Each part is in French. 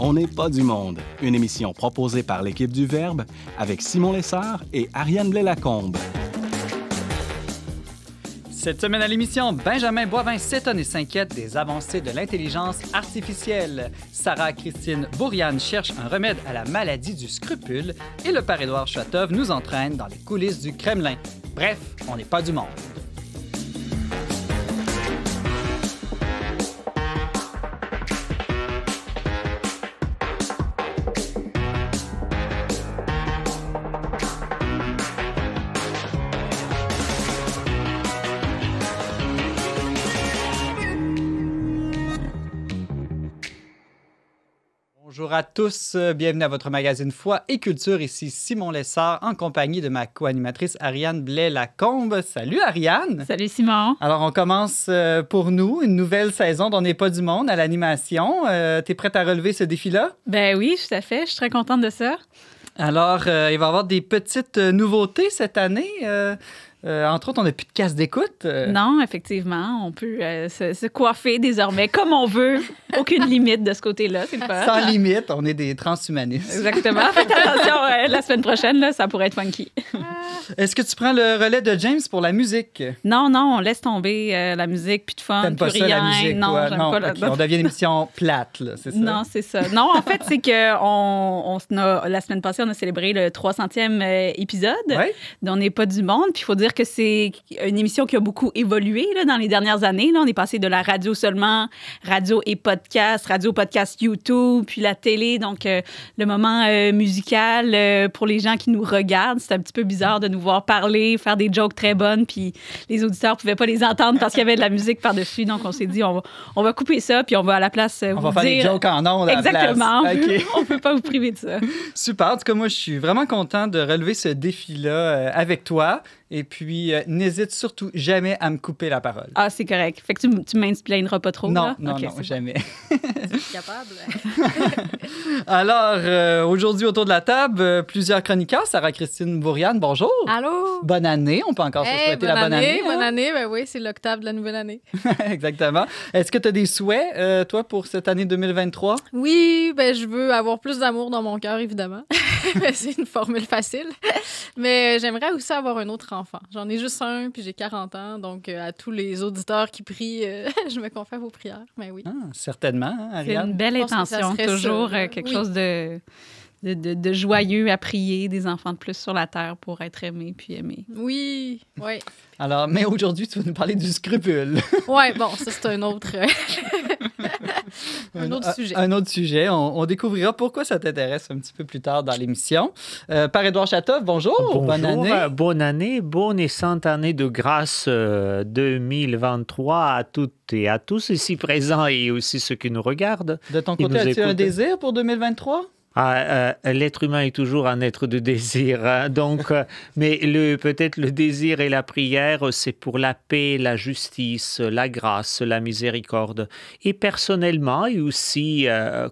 On n'est pas du monde, une émission proposée par l'équipe du Verbe avec Simon Lessard et Ariane Blais-Lacombe. Cette semaine à l'émission, Benjamin Boivin s'étonne et s'inquiète des avancées de l'intelligence artificielle. Sarah-Christine Bourriane cherche un remède à la maladie du scrupule et le père Édouard Chatov nous entraîne dans les coulisses du Kremlin. Bref, on n'est pas du monde. Bonjour à tous, bienvenue à votre magazine Foi et Culture. Ici Simon Lessard en compagnie de ma co-animatrice Ariane Blais-Lacombe. Salut Ariane! Salut Simon! Alors on commence pour nous une nouvelle saison d'On n'est pas du monde à l'animation. T'es prête à relever ce défi-là? Ben oui, tout à fait. Je suis très contente de ça. Alors, il va y avoir des petites nouveautés cette année. Entre autres, on n'a plus de casse d'écoute. Non, effectivement, on peut se coiffer désormais comme on veut. Aucune limite de ce côté-là, c'est le fun. Sans limite, on est des transhumanistes. Exactement. Faites attention, la semaine prochaine, là, ça pourrait être funky. Est-ce que tu prends le relais de James pour la musique? Non, on laisse tomber la musique, plus de fun, T'aimes pas plus ça, rien. la musique, non, toi? j'aime Non, pas okay. On devient une émission plate, là, c'est ça? Non, c'est ça. Non, en fait, c'est que la semaine passée, on a célébré le 300e épisode d'On n'est pas du monde. Puis il faut dire que c'est une émission qui a beaucoup évolué là, dans les dernières années. Là. On est passé de la radio seulement, radio et podcast, radio, podcast, YouTube, puis la télé. Donc, le moment musical, pour les gens qui nous regardent, c'est un petit peu bizarre de nous voir parler, faire des jokes très bonnes, puis les auditeurs ne pouvaient pas les entendre parce qu'il y avait de la musique par-dessus. Donc, on s'est dit, on va couper ça, puis on va à la place on va faire des jokes en ondes à la place. Exactement. Okay. On ne peut pas vous priver de ça. Super. En tout cas, moi, je suis vraiment content de relever ce défi-là avec toi. Et puis, n'hésite surtout jamais à me couper la parole. Ah, c'est correct. Fait que tu m'explaineras pas trop, non, là? Non, okay, non, jamais. C'est capable. Alors, aujourd'hui, autour de la table, plusieurs chroniqueurs. Sarah-Christine Bourriane, bonjour. Allô. Bonne année. On peut encore se souhaiter la bonne année. Bonne année, ben oui, c'est l'octave de la nouvelle année. Exactement. Est-ce que tu as des souhaits, toi, pour cette année 2023? Oui, ben je veux avoir plus d'amour dans mon cœur, évidemment. C'est une formule facile. Mais j'aimerais aussi avoir un autre enfant. J'en ai juste un, puis j'ai 40 ans. Donc, à tous les auditeurs qui prient, je me confie à vos prières. Mais oui. Ah, certainement, hein, Ariane? C'est une belle intention. Toujours quelque chose de joyeux à prier, des enfants de plus sur la terre pour être aimés puis aimés. Oui. Alors, mais aujourd'hui, tu vas nous parler du scrupule. Oui, bon, ça, c'est un autre... un autre sujet. Un autre sujet. On découvrira pourquoi ça t'intéresse un petit peu plus tard dans l'émission. Père Édouard Chatov, bonjour. Bonne année. Bonne année. Bonne et sainte année de grâce 2023 à toutes et à tous ici présents et aussi ceux qui nous regardent. De ton côté, as-tu un désir pour 2023? L'être humain est toujours un être de désir. Hein? Donc, mais peut-être le désir et la prière, c'est pour la paix, la justice, la grâce, la miséricorde. Et personnellement, et aussi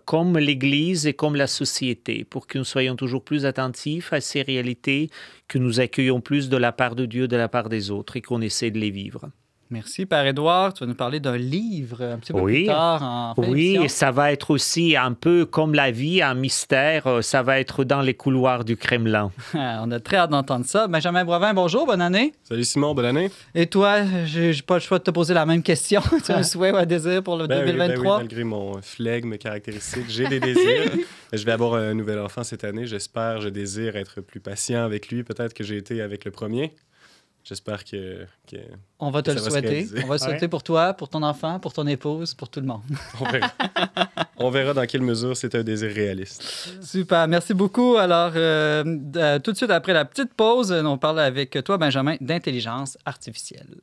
comme l'Église et comme la société, pour que nous soyons toujours plus attentifs à ces réalités, que nous accueillons plus de la part de Dieu, de la part des autres, et qu'on essaie de les vivre. Merci, Père Édouard. Tu vas nous parler d'un livre un petit peu plus tard en fin Oui, d'émission. et ça va être aussi un peu comme la vie, un mystère. Ça va être dans les couloirs du Kremlin. On a très hâte d'entendre ça. Benjamin Boivin, bonjour, bonne année. Salut Simon, bonne année. Et toi, j'ai pas le choix de te poser la même question. Tu as un souhait ou un désir pour le 2023? Oui, malgré mon flegme caractéristique, j'ai des désirs. Je vais avoir un nouvel enfant cette année. J'espère, je désire être plus patient avec lui, peut-être que j'ai été avec le premier. J'espère que on va te le souhaiter. On va le souhaiter pour toi, pour ton enfant, pour ton épouse, pour tout le monde. On verra dans quelle mesure c'est un désir réaliste. Super, merci beaucoup. Alors, tout de suite après la petite pause, on parle avec toi, Benjamin, d'intelligence artificielle.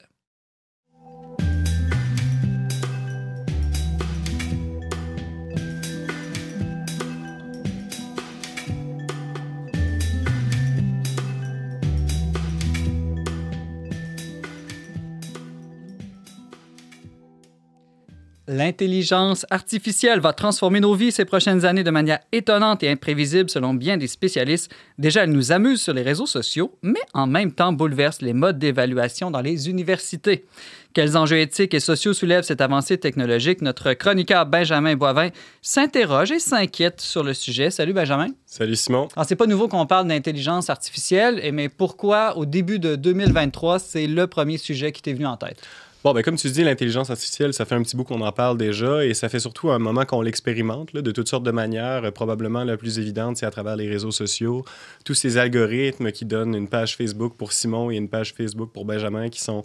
L'intelligence artificielle va transformer nos vies ces prochaines années de manière étonnante et imprévisible selon bien des spécialistes. Déjà, elle nous amuse sur les réseaux sociaux, mais en même temps bouleverse les modes d'évaluation dans les universités. Quels enjeux éthiques et sociaux soulève cette avancée technologique? Notre chroniqueur Benjamin Boivin s'interroge et s'inquiète sur le sujet. Salut Benjamin. Salut Simon. Alors, c'est pas nouveau qu'on parle d'intelligence artificielle, mais pourquoi au début de 2023, c'est le premier sujet qui t'est venu en tête? Bon, ben, comme tu dis, l'intelligence artificielle, ça fait un petit bout qu'on en parle déjà et ça fait surtout un moment qu'on l'expérimente là, de toutes sortes de manières. Probablement la plus évidente, c'est à travers les réseaux sociaux. Tous ces algorithmes qui donnent une page Facebook pour Simon et une page Facebook pour Benjamin qui sont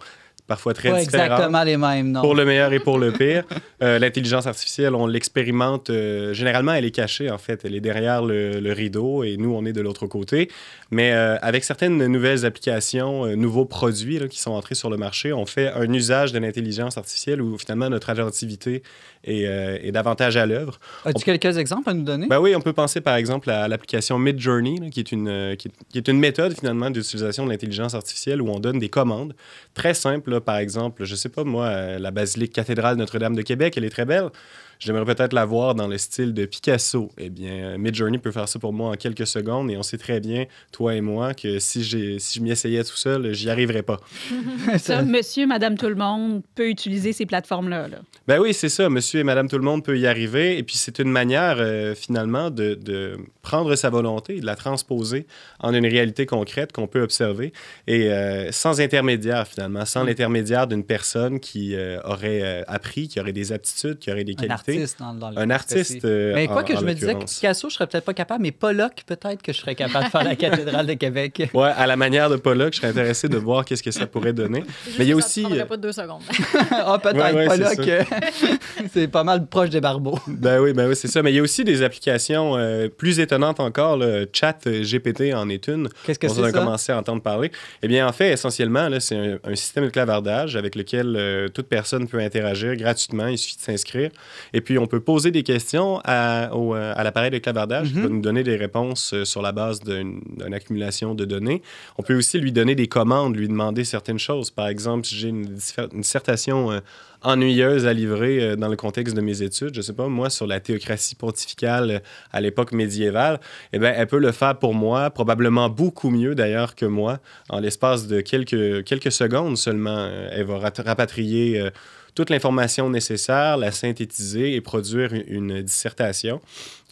parfois très différentes. Exactement les mêmes, non? Pour le meilleur et pour le pire. L'intelligence artificielle, on l'expérimente. Généralement, elle est cachée, en fait. Elle est derrière le rideau et nous, on est de l'autre côté. Mais avec certaines nouvelles applications, nouveaux produits là, qui sont entrés sur le marché, on fait un usage de l'intelligence artificielle où finalement notre agentivité est davantage à l'œuvre. As-tu quelques exemples à nous donner? Ben oui, on peut penser par exemple à l'application Midjourney, là, qui est une méthode finalement d'utilisation de l'intelligence artificielle où on donne des commandes très simples. Là, par exemple, je sais pas moi, la basilique cathédrale Notre-Dame de Québec, elle est très belle. J'aimerais peut-être la voir dans le style de Picasso. Eh bien, Midjourney peut faire ça pour moi en quelques secondes et on sait très bien, toi et moi, que si je m'y essayais tout seul, j'y arriverais pas. Ça, monsieur, madame, tout le monde peut utiliser ces plateformes-là. Là. Ben oui, c'est ça. Monsieur et madame tout le monde peut y arriver. Et puis, c'est une manière, finalement, de prendre sa volonté et de la transposer en une réalité concrète qu'on peut observer. Et sans intermédiaire, finalement, sans l'intermédiaire d'une personne qui aurait appris, qui aurait des aptitudes, qui aurait des qualités. Un artiste. Mais quoi que je me disais que Picasso, je serais peut-être pas capable, mais Pollock, peut-être que je serais capable de faire la cathédrale de Québec. Ouais, à la manière de Pollock, je serais intéressé de voir qu'est-ce que ça pourrait donner. Mais il y a aussi. Ça ne prendrait pas 2 secondes. Ah, peut-être Pollock. C'est pas mal proche des barbeaux. Ben oui, c'est ça. Mais il y a aussi des applications plus étonnantes encore. Le Chat GPT en est une. Qu'est-ce que c'est ça? On a commencé à entendre parler. Eh bien, en fait, essentiellement, là, c'est un système de clavardage avec lequel toute personne peut interagir gratuitement. Il suffit de s'inscrire. Et puis, on peut poser des questions à l'appareil de clavardage qui va nous donner des réponses sur la base d'une accumulation de données. On peut aussi lui donner des commandes, lui demander certaines choses. Par exemple, si j'ai une dissertation ennuyeuse à livrer dans le contexte de mes études, je sais pas, moi, sur la théocratie pontificale à l'époque médiévale, eh bien, elle peut le faire pour moi, probablement beaucoup mieux d'ailleurs que moi. En l'espace de quelques secondes seulement, elle va rapatrier toute l'information nécessaire, la synthétiser et produire une dissertation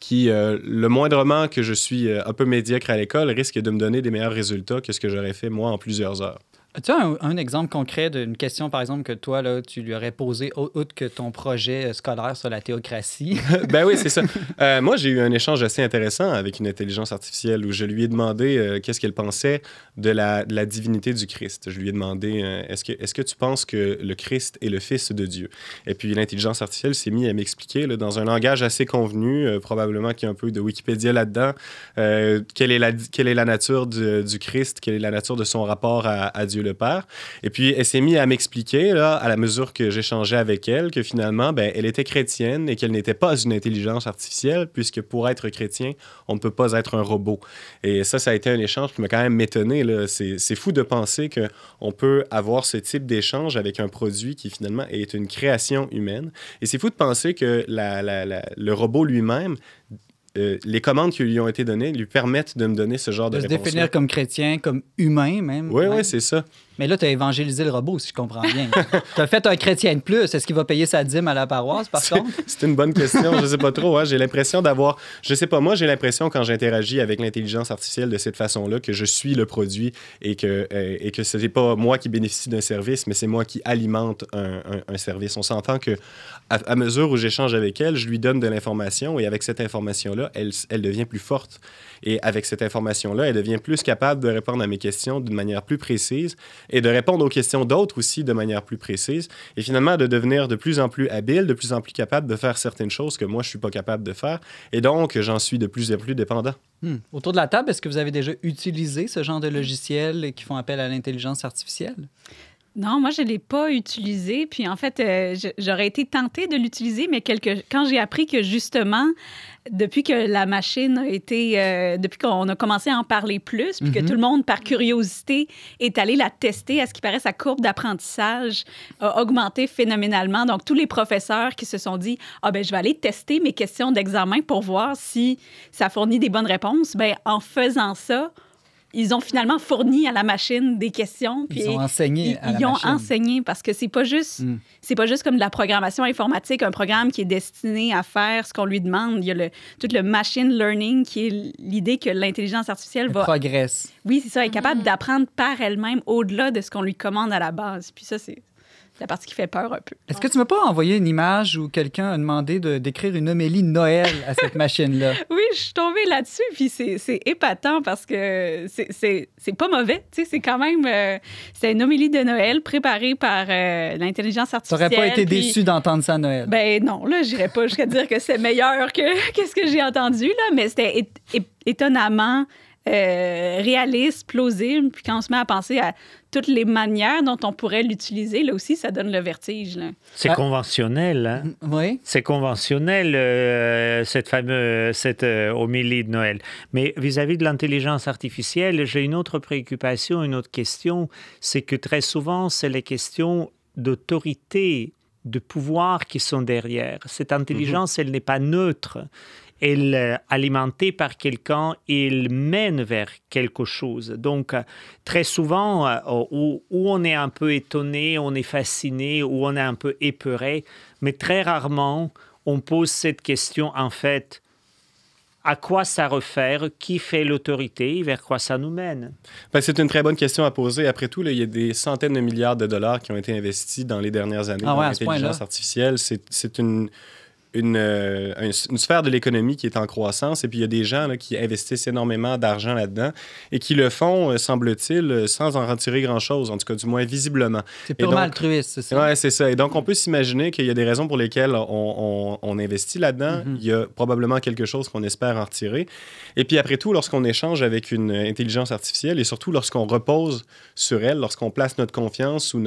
qui, le moindrement que je suis un peu médiocre à l'école, risque de me donner des meilleurs résultats que ce que j'aurais fait, moi, en plusieurs heures. As-tu un exemple concret d'une question, par exemple, que toi, là, tu lui aurais posée, outre que ton projet scolaire sur la théocratie? Ben oui, c'est ça. Moi, j'ai eu un échange assez intéressant avec une intelligence artificielle où je lui ai demandé qu'est-ce qu'elle pensait de la divinité du Christ. Je lui ai demandé est-ce que tu penses que le Christ est le Fils de Dieu? Et puis l'intelligence artificielle s'est mise à m'expliquer là, dans un langage assez convenu, probablement qu'il y a un peu de Wikipédia là-dedans, quelle est la nature du Christ, quelle est la nature de son rapport à Dieu le Père. Et puis, elle s'est mise à m'expliquer, là, à la mesure que j'échangeais avec elle, que finalement, ben, elle était chrétienne et qu'elle n'était pas une intelligence artificielle, puisque pour être chrétien, on ne peut pas être un robot. Et ça a été un échange qui m'a quand même étonné. Là. C'est fou de penser qu'on peut avoir ce type d'échange avec un produit qui, finalement, est une création humaine. Et c'est fou de penser que le robot lui-même, les commandes qui lui ont été données lui permettent de me donner ce genre de réponse. De se définir comme chrétien, comme humain même. Oui, c'est ça. Mais là, tu as évangélisé le robot, si je comprends bien. Tu as fait un chrétien de plus. Est-ce qu'il va payer sa dîme à la paroisse, par contre? C'est une bonne question. Je ne sais pas trop. Hein. J'ai l'impression d'avoir... Je sais pas, moi, j'ai l'impression quand j'interagis avec l'intelligence artificielle de cette façon-là que je suis le produit et que ce n'est pas moi qui bénéficie d'un service, mais c'est moi qui alimente un service. On s'entend que à mesure où j'échange avec elle, je lui donne de l'information et avec cette information-là, elle devient plus forte. Et avec cette information-là, elle devient plus capable de répondre à mes questions d'une manière plus précise et de répondre aux questions d'autres aussi de manière plus précise. Et finalement, de devenir de plus en plus habile, de plus en plus capable de faire certaines choses que moi, je ne suis pas capable de faire. Et donc, j'en suis de plus en plus dépendant. Autour de la table, est-ce que vous avez déjà utilisé ce genre de logiciels qui font appel à l'intelligence artificielle? Non, moi, je ne l'ai pas utilisé. Puis, en fait, j'aurais été tentée de l'utiliser, mais quand j'ai appris que, justement, depuis que la machine a été... depuis qu'on a commencé à en parler plus, puis que tout le monde, par curiosité, est allé la tester, à ce qui paraît, sa courbe d'apprentissage a augmenté phénoménalement. Donc, tous les professeurs qui se sont dit « Ah, ben je vais aller tester mes questions d'examen pour voir si ça fournit des bonnes réponses. » Bien, en faisant ça, ils ont finalement fourni à la machine des questions. Puis ils ont enseigné à la machine. Ils ont enseigné parce que c'est pas juste comme de la programmation informatique, un programme qui est destiné à faire ce qu'on lui demande. Il y a tout le machine learning qui est l'idée que l'intelligence artificielle progresse. Oui, c'est ça. Elle est capable d'apprendre par elle-même au-delà de ce qu'on lui commande à la base. Puis ça, c'est la partie qui fait peur un peu. Est-ce que tu m'as pas envoyé une image où quelqu'un a demandé d'écrire une homélie de Noël à cette machine-là? Oui, je suis tombée là-dessus, puis c'est épatant parce que c'est pas mauvais. Tu sais, c'est quand même... c'est une homélie de Noël préparée par l'intelligence artificielle. Tu n'aurais pas été déçu d'entendre ça à Noël? Ben non, là, j'irais pas jusqu'à dire que c'est meilleur que ce que j'ai entendu, là, mais c'était étonnamment... réaliste, plausible, puis quand on se met à penser à toutes les manières dont on pourrait l'utiliser, là aussi, ça donne le vertige. Là. C'est conventionnel, hein? Oui. C'est conventionnel, cette homélie de Noël. Mais vis-à-vis de l'intelligence artificielle, j'ai une autre préoccupation, une autre question, c'est que très souvent, c'est les questions d'autorité, de pouvoir qui sont derrière. Cette intelligence, elle n'est pas neutre. Elle est alimentée par quelqu'un et elle mène vers quelque chose. Donc, très souvent, où on est un peu étonné, on est fasciné, ou on est un peu épeuré, mais très rarement, on pose cette question, en fait, à quoi ça réfère, qui fait l'autorité, vers quoi ça nous mène? Ben, c'est une très bonne question à poser. Après tout, là, il y a des centaines de milliards de dollars qui ont été investis dans les dernières années dans l'intelligence artificielle. C'est une sphère de l'économie qui est en croissance et puis il y a des gens là, qui investissent énormément d'argent là-dedans et qui le font, semble-t-il, sans en retirer grand-chose, en tout cas du moins visiblement. C'est purement altruiste, c'est ça? Oui, c'est ça. Et donc, on peut s'imaginer qu'il y a des raisons pour lesquelles on investit là-dedans. Il y a probablement quelque chose qu'on espère en retirer. Et puis après tout, lorsqu'on échange avec une intelligence artificielle et surtout lorsqu'on repose sur elle, lorsqu'on place notre confiance ou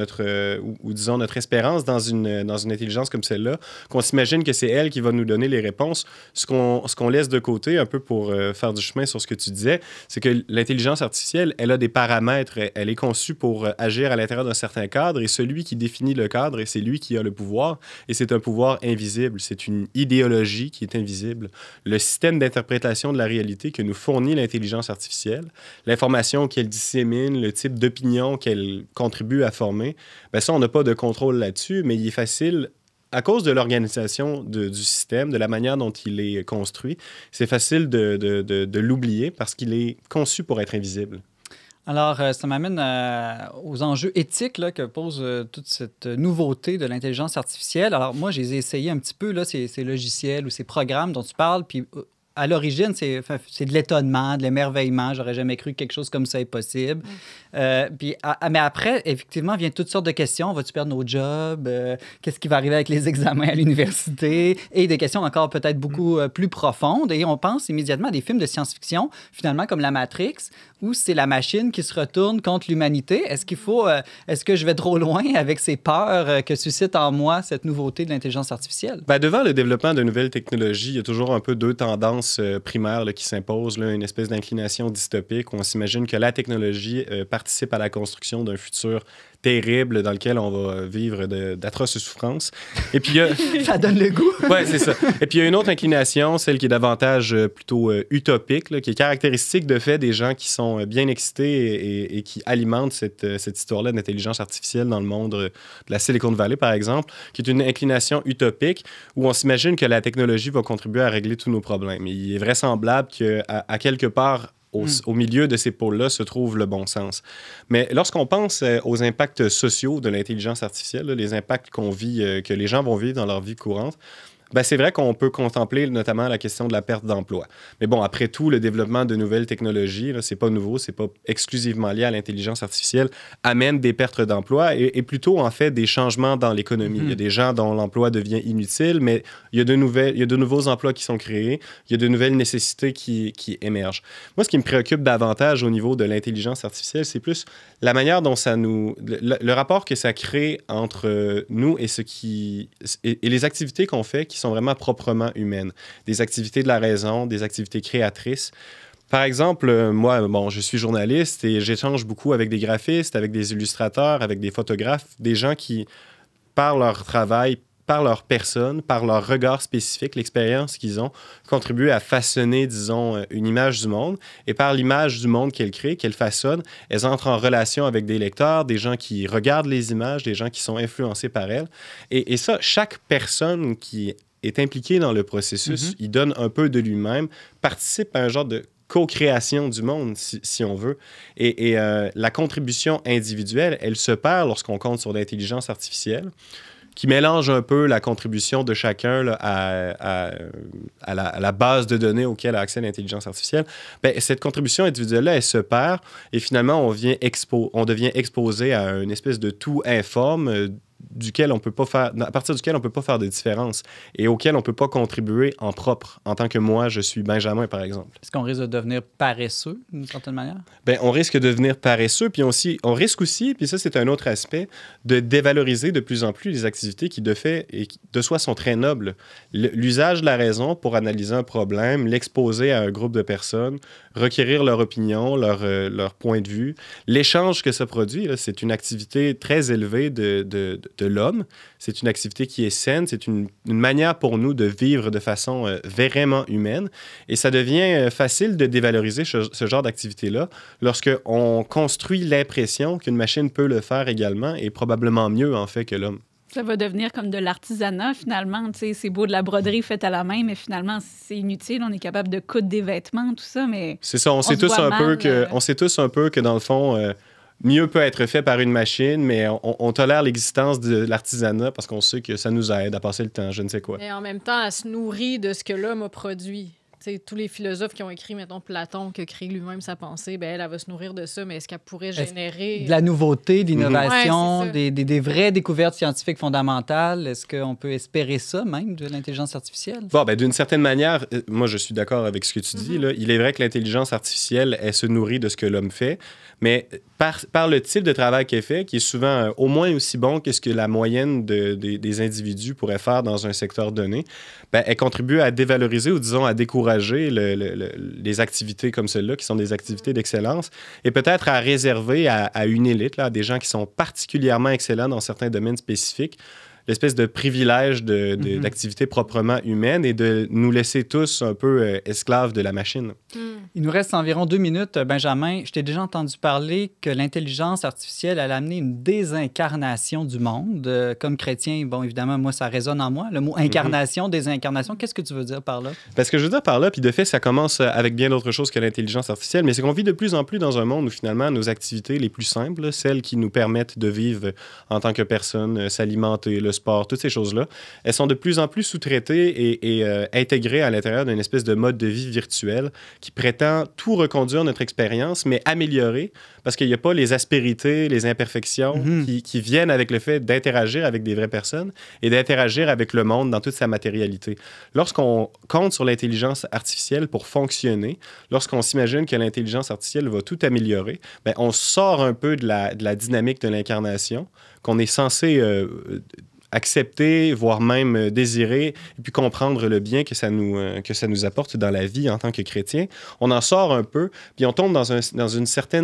disons notre espérance dans une intelligence comme celle-là, qu'on s'imagine que c'est elle qui va nous donner les réponses. Ce qu'on laisse de côté, un peu pour faire du chemin sur ce que tu disais, c'est que l'intelligence artificielle, elle a des paramètres. Elle est conçue pour agir à l'intérieur d'un certain cadre et celui qui définit le cadre, et c'est lui qui a le pouvoir. Et c'est un pouvoir invisible. C'est une idéologie qui est invisible. Le système d'interprétation de la réalité que nous fournit l'intelligence artificielle, l'information qu'elle dissémine, le type d'opinion qu'elle contribue à former, bien ça, on n'a pas de contrôle là-dessus, mais il est facile à cause de l'organisation du système, de la manière dont il est construit, c'est facile de l'oublier parce qu'il est conçu pour être invisible. Alors, ça m'amène aux enjeux éthiques là, que pose toute cette nouveauté de l'intelligence artificielle. Alors, moi, je les ai essayés un petit peu, là, ces logiciels ou ces programmes dont tu parles, puis à l'origine, c'est de l'étonnement, de l'émerveillement. J'aurais jamais cru que quelque chose comme ça est possible. Mais après, effectivement, viennent toutes sortes de questions. Va-tu perdre nos jobs? Qu'est-ce qui va arriver avec les examens à l'université? Et des questions encore peut-être beaucoup plus profondes. Et on pense immédiatement à des films de science-fiction, finalement, comme La Matrix, où c'est la machine qui se retourne contre l'humanité. Est-ce que je vais trop loin avec ces peurs que suscite en moi cette nouveauté de l'intelligence artificielle? Ben, devant le développement de nouvelles technologies, il y a toujours un peu deux tendances primaires là, qui s'imposent. Là, une espèce d'inclination dystopique où on s'imagine que la technologie participe à la construction d'un futur terrible dans lequel on va vivre d'atroces souffrances. Et puis, ça donne le goût. Oui, c'est ça. Et puis, il y a une autre inclination, celle qui est davantage plutôt utopique, là, qui est caractéristique de fait des gens qui sont bien excités et qui alimentent cette histoire-là d'intelligence artificielle dans le monde de la Silicon Valley, par exemple, qui est une inclination utopique où on s'imagine que la technologie va contribuer à régler tous nos problèmes. Et il est vraisemblable qu'à quelque part, au milieu de ces pôles-là se trouve le bon sens. Mais lorsqu'on pense aux impacts sociaux de l'intelligence artificielle, là, les impacts qu'on vit, que les gens vont vivre dans leur vie courante, Ben, c'est vrai qu'on peut contempler notamment la question de la perte d'emploi. Mais bon, après tout, le développement de nouvelles technologies, c'est pas nouveau, c'est pas exclusivement lié à l'intelligence artificielle, amène des pertes d'emploi et plutôt, en fait, des changements dans l'économie. Il y a des gens dont l'emploi devient inutile, mais il y a de nouveaux emplois qui sont créés, il y a de nouvelles nécessités qui émergent. Moi, ce qui me préoccupe davantage au niveau de l'intelligence artificielle, c'est plus la manière dont ça nous... Le rapport que ça crée entre nous et et les activités qu'on fait qui sont vraiment proprement humaines. Des activités de la raison, des activités créatrices. Par exemple, moi, bon, je suis journaliste et j'échange beaucoup avec des graphistes, avec des illustrateurs, avec des photographes, des gens qui, par leur travail, par leur personne, par leur regard spécifique, l'expérience qu'ils ont, contribuent à façonner, disons, une image du monde. Et par l'image du monde qu'elles créent, qu'elles façonnent, elles entrent en relation avec des lecteurs, des gens qui regardent les images, des gens qui sont influencés par elles. Et ça, chaque personne qui est impliquée dans le processus, il donne un peu de lui-même, participe à un genre de co-création du monde, si on veut. Et la contribution individuelle, elle se perd lorsqu'on compte sur l'intelligence artificielle, qui mélange un peu la contribution de chacun là, à la base de données auquel a accès l'intelligence artificielle. Bien, cette contribution individuelle-là, elle se perd et finalement, on devient exposé à une espèce de tout informe à partir duquel on ne peut pas faire de différence et auquel on ne peut pas contribuer en propre, en tant que moi, je suis Benjamin, par exemple. Est-ce qu'on risque de devenir paresseux, d'une certaine manière? Bien, on risque de devenir paresseux, puis on risque aussi, puis ça, c'est un autre aspect, de dévaloriser de plus en plus les activités qui, de fait, et de soi, sont très nobles. L'usage de la raison pour analyser un problème, l'exposer à un groupe de personnes, requérir leur opinion, leur point de vue. L'échange que ça produit, là, c'est une activité très élevée de l'homme. C'est une activité qui est saine. C'est une manière pour nous de vivre de façon vraiment humaine. Et ça devient facile de dévaloriser ce genre d'activité-là lorsqu'on construit l'impression qu'une machine peut le faire également et probablement mieux, en fait, que l'homme. Ça va devenir comme de l'artisanat, finalement. Tu sais, c'est beau de la broderie faite à la main, mais finalement, c'est inutile. On est capable de coudre des vêtements, tout ça, mais... C'est ça. On sait tous un peu que, dans le fond... mieux peut être fait par une machine, mais on tolère l'existence de l'artisanat parce qu'on sait que ça nous aide à passer le temps, je ne sais quoi. Et en même temps, elle se nourrit de ce que l'homme a produit. T'sais, tous les philosophes qui ont écrit, mettons, Platon, qui a créé lui-même sa pensée, ben elle va se nourrir de ça, mais est-ce qu'elle pourrait générer... De la nouveauté, de l'innovation, ouais, des vraies découvertes scientifiques fondamentales. Est-ce qu'on peut espérer ça, même, de l'intelligence artificielle? Bon, ben, d'une certaine manière, moi, je suis d'accord avec ce que tu dis. Là. Il est vrai que l'intelligence artificielle, elle se nourrit de ce que l'homme fait, mais par le type de travail qu'elle fait, qui est souvent au moins aussi bon que ce que la moyenne des individus pourraient faire dans un secteur donné, ben, elle contribue à dévaloriser ou, disons, à décourager les activités comme celle-là, qui sont des activités d'excellence, et peut-être à réserver à une élite, là, à des gens qui sont particulièrement excellents dans certains domaines spécifiques, l'espèce de privilège d'activité proprement humaine et de nous laisser tous un peu esclaves de la machine. Il nous reste environ 2 minutes. Benjamin, je t'ai déjà entendu parler que l'intelligence artificielle a amené une désincarnation du monde. Comme chrétien, bon, évidemment, moi, ça résonne en moi. Le mot incarnation, désincarnation, qu'est-ce que tu veux dire par là? Parce que je veux dire par là, puis de fait, ça commence avec bien d'autres choses que l'intelligence artificielle, mais c'est qu'on vit de plus en plus dans un monde où finalement nos activités les plus simples, celles qui nous permettent de vivre en tant que personne, s'alimenter, le sport, toutes ces choses-là, elles sont de plus en plus sous-traitées et intégrées à l'intérieur d'une espèce de mode de vie virtuel qui prétend tout reconduire notre expérience, mais améliorer, parce qu'il n'y a pas les aspérités, les imperfections qui viennent avec le fait d'interagir avec des vraies personnes et d'interagir avec le monde dans toute sa matérialité. Lorsqu'on compte sur l'intelligence artificielle pour fonctionner, lorsqu'on s'imagine que l'intelligence artificielle va tout améliorer, bien, on sort un peu de la dynamique de l'incarnation qu'on est censé accepter, voire même désirer, et puis comprendre le bien que ça nous apporte dans la vie en tant que chrétien. On en sort un peu, puis on tombe dans un certain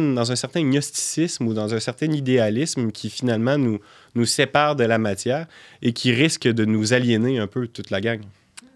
gnosticisme ou dans un certain idéalisme qui finalement nous sépare de la matière et qui risque de nous aliéner un peu toute la gang.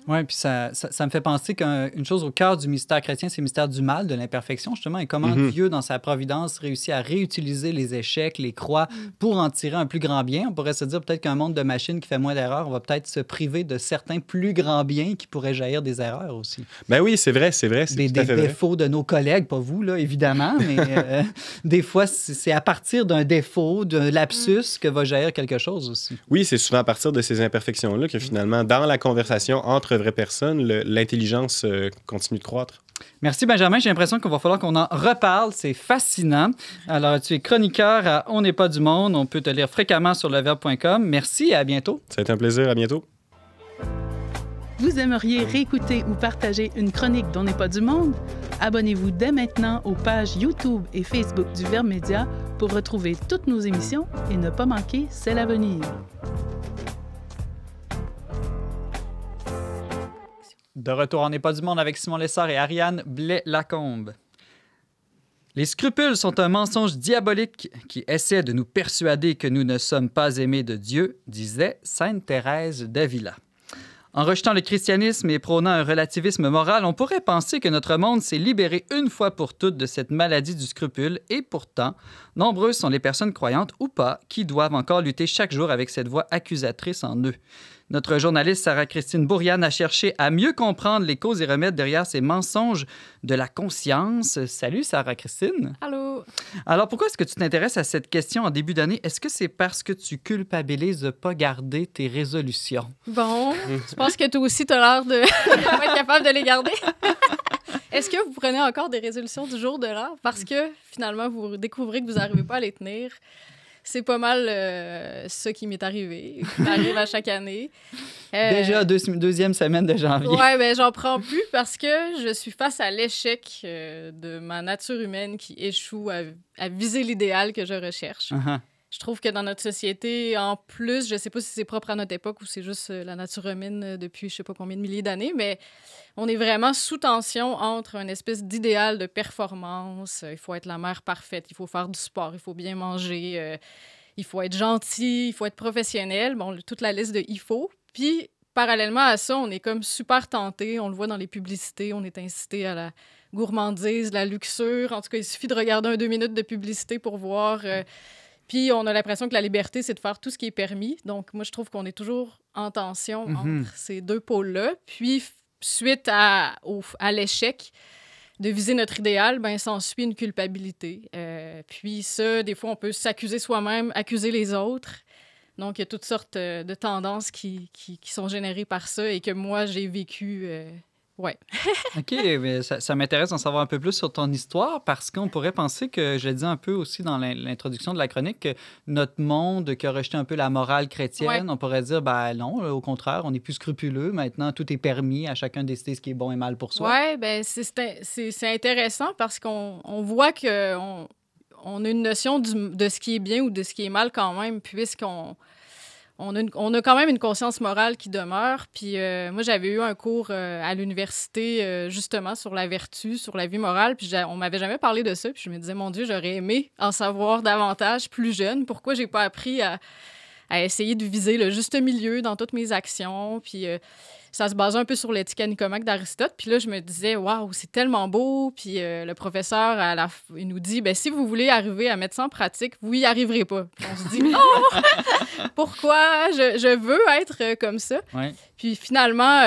Oui, puis ça me fait penser qu'une chose au cœur du mystère chrétien, c'est le mystère du mal, de l'imperfection, justement, et comment Dieu, dans sa providence, réussit à réutiliser les échecs, les croix, pour en tirer un plus grand bien. On pourrait se dire peut-être qu'un monde de machines qui fait moins d'erreurs, on va peut-être se priver de certains plus grands biens qui pourraient jaillir des erreurs aussi. Ben oui, c'est vrai. Des défauts de nos collègues, pas vous, là, évidemment, mais des fois, c'est à partir d'un défaut, d'un lapsus, que va jaillir quelque chose aussi. Oui, c'est souvent à partir de ces imperfections-là que finalement, dans la conversation entre vraies personnes, l'intelligence continue de croître. Merci, Benjamin. J'ai l'impression qu'il va falloir qu'on en reparle. C'est fascinant. Alors, tu es chroniqueur à On n'est pas du monde. On peut te lire fréquemment sur leverbe.com. Merci et à bientôt. Ça a été un plaisir. À bientôt. Vous aimeriez réécouter ou partager une chronique d'On n'est pas du monde? Abonnez-vous dès maintenant aux pages YouTube et Facebook du Verbe Média pour retrouver toutes nos émissions et ne pas manquer celle à venir. De retour, On n'est pas du monde avec Simon Lessard et Ariane Blais-Lacombe. Les scrupules sont un mensonge diabolique qui essaie de nous persuader que nous ne sommes pas aimés de Dieu, disait Sainte Thérèse d'Avila. En rejetant le christianisme et prônant un relativisme moral, on pourrait penser que notre monde s'est libéré une fois pour toutes de cette maladie du scrupule, et pourtant, nombreuses sont les personnes croyantes ou pas qui doivent encore lutter chaque jour avec cette voix accusatrice en eux. Notre journaliste Sarah-Christine Bourriane a cherché à mieux comprendre les causes et remèdes derrière ces mensonges de la conscience. Salut Sarah-Christine. Allô. Alors pourquoi est-ce que tu t'intéresses à cette question en début d'année? Est-ce que c'est parce que tu culpabilises de ne pas garder tes résolutions? Bon, je pense que toi aussi, tu as l'air de pas être capable de les garder. Est-ce que vous prenez encore des résolutions du jour de l'an? Parce que finalement, vous découvrez que vous n'arrivez pas à les tenir. C'est pas mal ce qui m'est arrivé. Ça arrive à chaque année. Déjà, deuxième semaine de janvier. Oui, ben j'en prends plus parce que je suis face à l'échec de ma nature humaine qui échoue à viser l'idéal que je recherche. Uh-huh. Je trouve que dans notre société, en plus, je sais pas si c'est propre à notre époque ou c'est juste la nature humaine depuis je sais pas combien de milliers d'années, mais on est vraiment sous tension entre une espèce d'idéal de performance. Il faut être la mère parfaite, il faut faire du sport, il faut bien manger, il faut être gentil, il faut être professionnel. Bon, toute la liste de « il faut ». Puis, parallèlement à ça, on est comme super tenté. On le voit dans les publicités, on est incité à la gourmandise, la luxure. En tout cas, il suffit de regarder 2 minutes de publicité pour voir... Puis, on a l'impression que la liberté, c'est de faire tout ce qui est permis. Donc, moi, je trouve qu'on est toujours en tension entre ces deux pôles-là. Puis, suite à l'échec de viser notre idéal, ben s'ensuit une culpabilité. Puis ça, des fois, on peut s'accuser soi-même, accuser les autres. Donc, il y a toutes sortes de tendances qui sont générées par ça et que moi, j'ai vécu... Ouais. OK, mais ça m'intéresse d'en savoir un peu plus sur ton histoire parce qu'on pourrait penser que, je l'ai dit un peu aussi dans l'introduction de la chronique, que notre monde qui a rejeté un peu la morale chrétienne, on pourrait dire, ben non, au contraire, on est plus scrupuleux. Maintenant, tout est permis, à chacun décider ce qui est bon et mal pour soi. Oui, bien, c'est intéressant parce qu'on voit qu'on a une notion de ce qui est bien ou de ce qui est mal quand même, puisqu'on... On a quand même une conscience morale qui demeure. Puis moi, j'avais eu un cours à l'université, justement, sur la vertu, sur la vie morale. Puis on m'avait jamais parlé de ça. Puis je me disais, mon Dieu, j'aurais aimé en savoir davantage plus jeune. Pourquoi j'ai pas appris à essayer de viser le juste milieu dans toutes mes actions? Puis ça se basait un peu sur l'éthique à Nicomaque d'Aristote. Puis là, je me disais, waouh, c'est tellement beau. Puis le professeur, il nous dit, ben si vous voulez arriver à mettre ça en pratique, vous y arriverez pas. Puis on se dit, non! Pourquoi je veux être comme ça? Ouais. Puis finalement,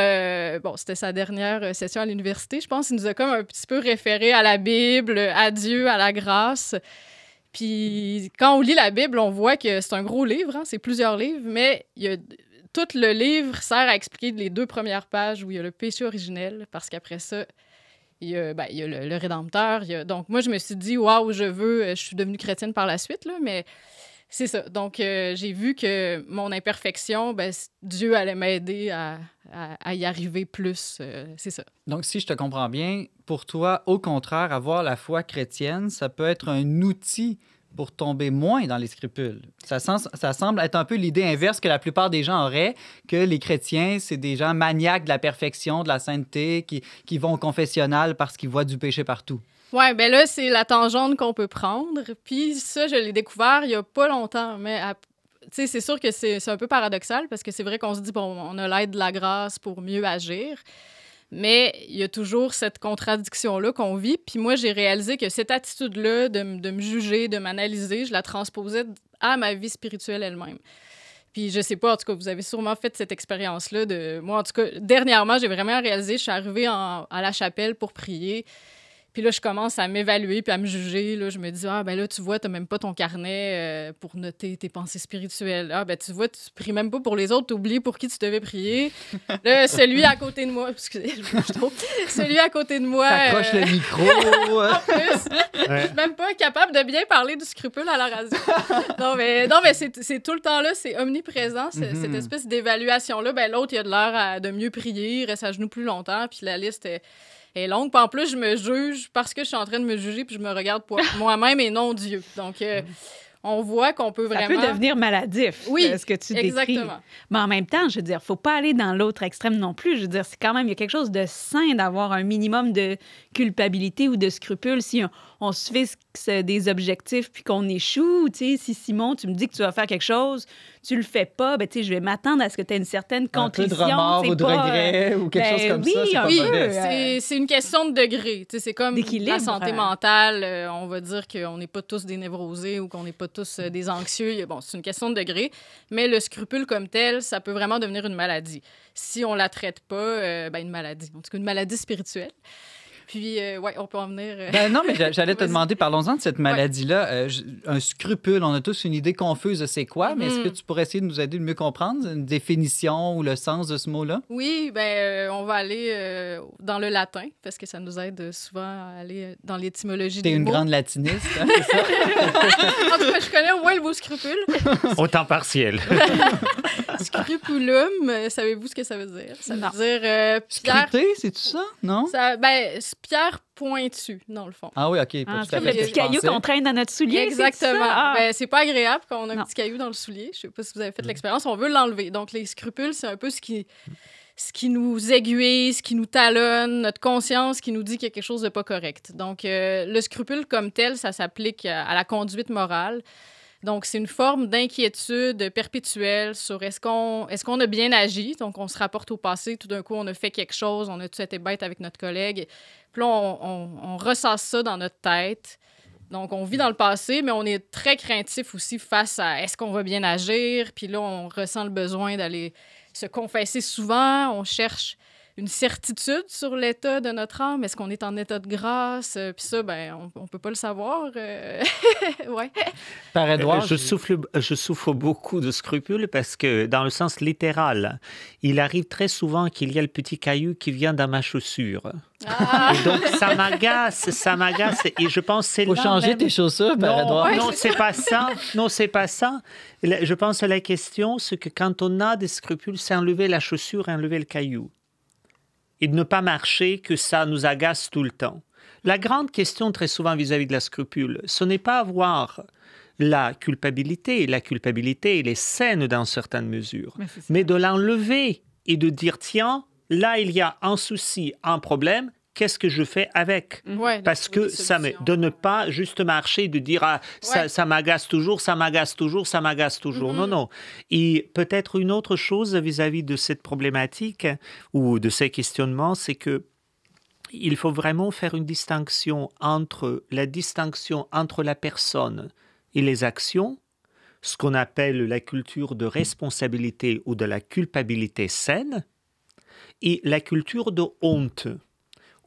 bon, c'était sa dernière session à l'université, je pense. Il nous a comme un petit peu référé à la Bible, à Dieu, à la grâce. Puis quand on lit la Bible, on voit que c'est un gros livre, hein, c'est plusieurs livres, mais tout le livre sert à expliquer les 2 premières pages où il y a le péché originel, parce qu'après ça, il y a le Rédempteur. Donc moi, je me suis dit, waouh, je suis devenue chrétienne par la suite, là, mais c'est ça. Donc j'ai vu que mon imperfection, ben, Dieu allait m'aider à y arriver plus, c'est ça. Donc, si je te comprends bien, pour toi, au contraire, avoir la foi chrétienne, ça peut être un outil pour tomber moins dans les scrupules. Ça semble être un peu l'idée inverse que la plupart des gens auraient, que les chrétiens, c'est des gens maniaques de la perfection, de la sainteté, qui vont au confessionnal parce qu'ils voient du péché partout. Oui, bien là, c'est la tangente qu'on peut prendre. Puis ça, je l'ai découvert il n'y a pas longtemps, mais sais, c'est sûr que c'est un peu paradoxal parce que c'est vrai qu'on se dit, bon, on a l'aide de la grâce pour mieux agir. Mais il y a toujours cette contradiction-là qu'on vit. Puis moi, j'ai réalisé que cette attitude-là de me juger, de m'analyser, je la transposais à ma vie spirituelle elle-même. Puis je sais pas, en tout cas, vous avez sûrement fait cette expérience-là. Moi, en tout cas, dernièrement, j'ai vraiment réalisé, je suis arrivée à la chapelle pour prier. Puis là, je commence à m'évaluer puis à me juger. Là, je me dis, ben là, tu vois, tu n'as même pas ton carnet pour noter tes pensées spirituelles. Ben tu vois, tu pries même pas pour les autres, tu oublies pour qui tu devais prier. Là, celui à côté de moi, excusez, je bouge trop. Celui à côté de moi. T'accroches le micro. En plus, je suis même pas capable de bien parler du scrupule à la radio. Non, mais c'est tout le temps là, c'est omniprésent, cette espèce d'évaluation-là. Ben l'autre, il a de l'air de mieux prier, il reste à genoux plus longtemps, puis la liste est longue. Puis en plus, je me juge parce que je suis en train de me juger, puis je me regarde pour moi-même et non Dieu. Donc, on voit qu'on peut vraiment... Ça peut devenir maladif, ce que tu décris. Exactement. Mais en même temps, je veux dire, il ne faut pas aller dans l'autre extrême non plus. Je veux dire, c'est quand même, il y a quelque chose de sain d'avoir un minimum de culpabilité ou de scrupule. Si on se fixe des objectifs puis qu'on échoue, tu sais, si Simon, tu me dis que tu vas faire quelque chose, tu le fais pas, ben tu sais, je vais m'attendre à ce que tu aies une certaine contrition. Un peu de remords ou de regret ou quelque chose comme ça. C'est une question de degré. Tu sais, c'est comme la santé mentale. On va dire qu'on n'est pas tous des névrosés ou qu'on n'est pas tous des anxieux. Bon, c'est une question de degré. Mais le scrupule comme tel, ça peut vraiment devenir une maladie. Si on la traite pas, une maladie. En tout cas, une maladie spirituelle. Puis, on peut en venir... non, mais j'allais te demander, parlons-en de cette maladie-là. Un scrupule, on a tous une idée confuse de c'est quoi, mais est-ce que tu pourrais essayer de nous aider de mieux comprendre une définition ou le sens de ce mot-là? Oui, on va aller dans le latin, parce que ça nous aide souvent à aller dans l'étymologie des mots. T'es une grande latiniste, hein, c'est ça? En tout cas, je connais au moins le mot scrupule. Au temps partiel. Scrupulum, savez-vous ce que ça veut dire? Ça veut dire pierre... Scruté, c'est-tu ça? Non? Pierre pointue, dans le fond. Ah oui, OK. C'est comme le petit caillou qu'on traîne dans notre soulier. Exactement. C'est pas agréable quand on a un petit caillou dans le soulier. Je sais pas si vous avez fait l'expérience. On veut l'enlever. Donc, les scrupules, c'est un peu ce qui nous aiguille, ce qui nous talonne, notre conscience qui nous dit qu'il y a quelque chose de pas correct. Donc, le scrupule comme tel, ça s'applique à la conduite morale. Donc, c'est une forme d'inquiétude perpétuelle sur est-ce qu'on a bien agi. Donc, on se rapporte au passé. Tout d'un coup, on a fait quelque chose. On a-tu été bête avec notre collègue? Puis là, on ressasse ça dans notre tête. Donc, on vit dans le passé, mais on est très craintif aussi face à est-ce qu'on va bien agir? Puis là, on ressent le besoin d'aller se confesser souvent. On cherche une certitude sur l'état de notre âme. Est-ce qu'on est en état de grâce? Puis ça, on peut pas le savoir. Ouais. Par Édouard, je souffre beaucoup de scrupules parce que, dans le sens littéral, il arrive très souvent qu'il y a le petit caillou qui vient dans ma chaussure. Et donc, ça m'agace. Et je pense que c'est faut changer tes chaussures, par Édouard. Non, c'est pas ça. Non, c'est pas ça. Je pense que la question, c'est que quand on a des scrupules, c'est enlever la chaussure et enlever le caillou. Et de ne pas marcher, que ça nous agace tout le temps. La grande question, très souvent, vis-à-vis de la scrupule, ce n'est pas avoir la culpabilité. La culpabilité, elle est saine dans certaines mesures. Mais de l'enlever et de dire, tiens, là, il y a un souci, un problème, qu'est-ce que je fais avec? Parce que de ne pas juste marcher et de dire ça m'agace toujours. Non. Et peut-être une autre chose vis-à-vis de cette problématique ou de ces questionnements, c'est que il faut vraiment faire une distinction entre la personne et les actions, ce qu'on appelle la culture de responsabilité ou de la culpabilité saine, et la culture de honte,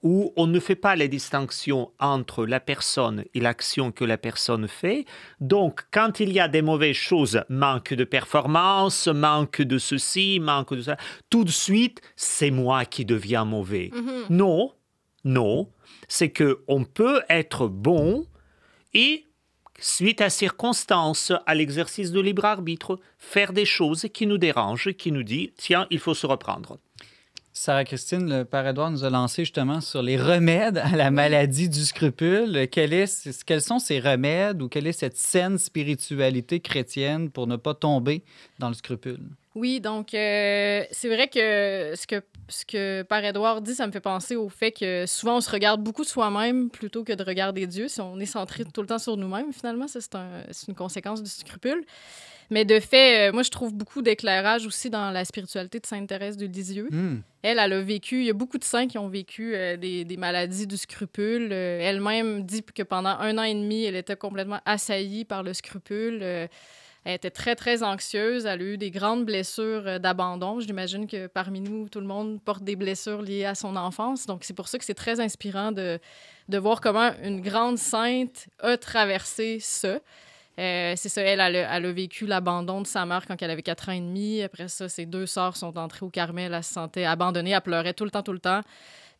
où on ne fait pas la distinction entre la personne et l'action que la personne fait. Donc, quand il y a des mauvaises choses, manque de performance, manque de ceci, manque de ça, tout de suite, c'est moi qui deviens mauvais. Non, c'est qu'on peut être bon et, suite à circonstances, à l'exercice de libre arbitre, faire des choses qui nous dérangent, qui nous disent « tiens, il faut se reprendre ». Sarah-Christine, le Père Édouard nous a lancé justement sur les remèdes à la maladie du scrupule. Quels sont ces remèdes ou quelle est cette saine spiritualité chrétienne pour ne pas tomber dans le scrupule? Oui, donc c'est vrai que ce que Père Édouard dit, ça me fait penser au fait que souvent on se regarde beaucoup soi-même plutôt que de regarder Dieu. Si on est centré tout le temps sur nous-mêmes, finalement, ça c'est une conséquence du scrupule. Mais de fait, moi je trouve beaucoup d'éclairage aussi dans la spiritualité de Sainte Thérèse de Lisieux. Elle a vécu, il y a beaucoup de saints qui ont vécu des maladies du scrupule. Elle-même dit que pendant 1 an et demi, elle était complètement assaillie par le scrupule. Elle était très, très anxieuse. Elle a eu des grandes blessures d'abandon. J'imagine que parmi nous, tout le monde porte des blessures liées à son enfance. Donc, c'est pour ça que c'est très inspirant de voir comment une grande sainte a traversé ça. C'est ça, elle a vécu l'abandon de sa mère quand elle avait 4 ans et demi. Après ça, ses 2 sœurs sont entrées au Carmel. Elle se sentait abandonnée. Elle pleurait tout le temps.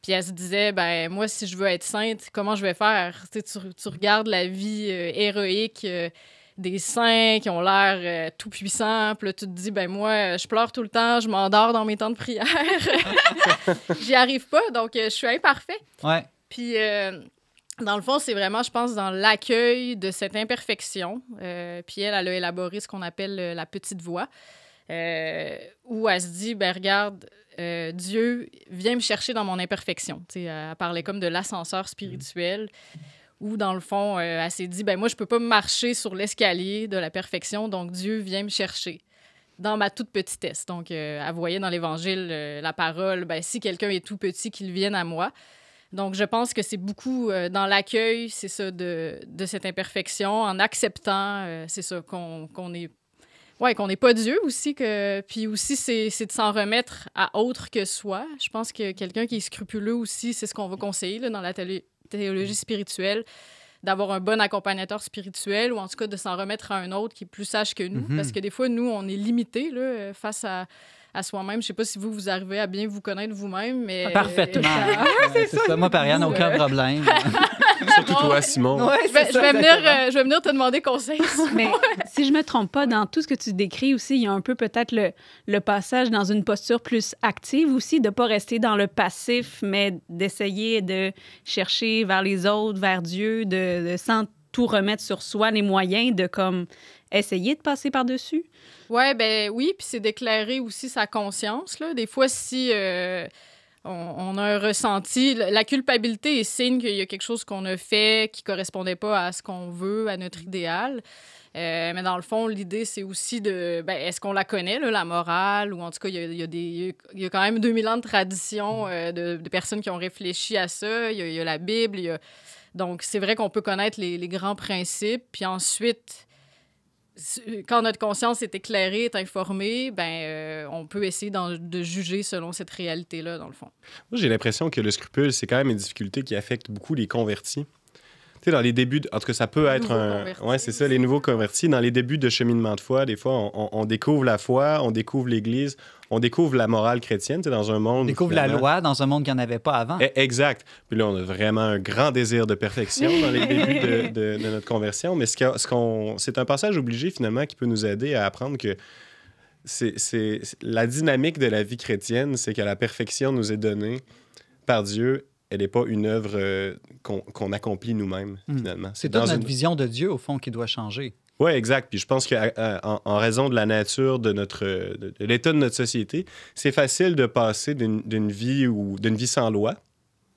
Puis elle se disait, ben moi, si je veux être sainte, comment je vais faire? Tu regardes la vie héroïque des saints qui ont l'air tout-puissants. Puis là, tu te dis, ben moi, je pleure tout le temps, je m'endors dans mes temps de prière. J'y arrive pas, donc je suis imparfait. Ouais. Puis, dans le fond, c'est vraiment, je pense, dans l'accueil de cette imperfection. Puis elle a élaboré ce qu'on appelle la petite voix, où elle se dit, ben regarde, Dieu vient me chercher dans mon imperfection. T'sais, elle parlait comme de l'ascenseur spirituel. Où, dans le fond, elle s'est dit, ben moi, je peux pas marcher sur l'escalier de la perfection, donc Dieu vient me chercher dans ma toute petitesse. Donc, elle voyait dans l'Évangile la parole, ben si quelqu'un est tout petit, qu'il vienne à moi. Donc, je pense que c'est beaucoup dans l'accueil, c'est ça, de cette imperfection, en acceptant, c'est ça, qu'on n'est pas Dieu aussi. Puis aussi, c'est de s'en remettre à autre que soi. Je pense que quelqu'un qui est scrupuleux aussi, c'est ce qu'on va conseiller là, dans la théologie spirituelle, d'avoir un bon accompagnateur spirituel ou en tout cas de s'en remettre à un autre qui est plus sage que nous. Parce que des fois, nous, on est limités là, face à soi-même. Je ne sais pas si vous arrivez à bien vous connaître vous-même, mais... Parfaitement. C'est ça. Moi, Ariane, aucun problème. Surtout toi, Simon. Ouais, je vais venir te demander conseil. Mais si je me trompe pas, dans tout ce que tu décris aussi, il y a un peu peut-être le passage dans une posture plus active aussi, de ne pas rester dans le passif, mais d'essayer de chercher vers les autres, vers Dieu, de sans tout remettre sur soi, les moyens de comme essayer de passer par-dessus. Oui, puis c'est d'éclairer aussi sa conscience. Là. Des fois, si on a un ressenti, la culpabilité est signe qu'il y a quelque chose qu'on a fait qui ne correspondait pas à ce qu'on veut, à notre idéal. Mais dans le fond, l'idée, c'est aussi de... est-ce qu'on la connaît, là, la morale? Ou en tout cas, il y a quand même 2000 ans de tradition de personnes qui ont réfléchi à ça. Il y a la Bible. Donc, c'est vrai qu'on peut connaître les grands principes. Puis ensuite... quand notre conscience est éclairée, est informée, on peut essayer de juger selon cette réalité-là, dans le fond. Moi, j'ai l'impression que le scrupule, c'est quand même une difficulté qui affecte beaucoup les convertis. Tu sais, dans les débuts, en tout cas, ça peut être ouais, c'est ça, les nouveaux convertis. Dans les débuts de cheminement de foi, des fois, on découvre la foi, on découvre l'Église, on découvre la morale chrétienne, tu sais, dans un monde... On découvre la loi dans un monde qu'il n'y en avait pas avant. Exact. Puis là, on a vraiment un grand désir de perfection dans les débuts de notre conversion. Mais c'est un passage obligé, finalement, qui peut nous aider à apprendre que c'est la dynamique de la vie chrétienne, c'est que la perfection nous est donnée par Dieu. Elle n'est pas une œuvre qu'on accomplit nous-mêmes, finalement. C'est toute notre vision de Dieu, au fond, qui doit changer. Oui, exact. Puis je pense qu'en raison de la nature de l'état de notre société, c'est facile de passer d'une vie sans loi,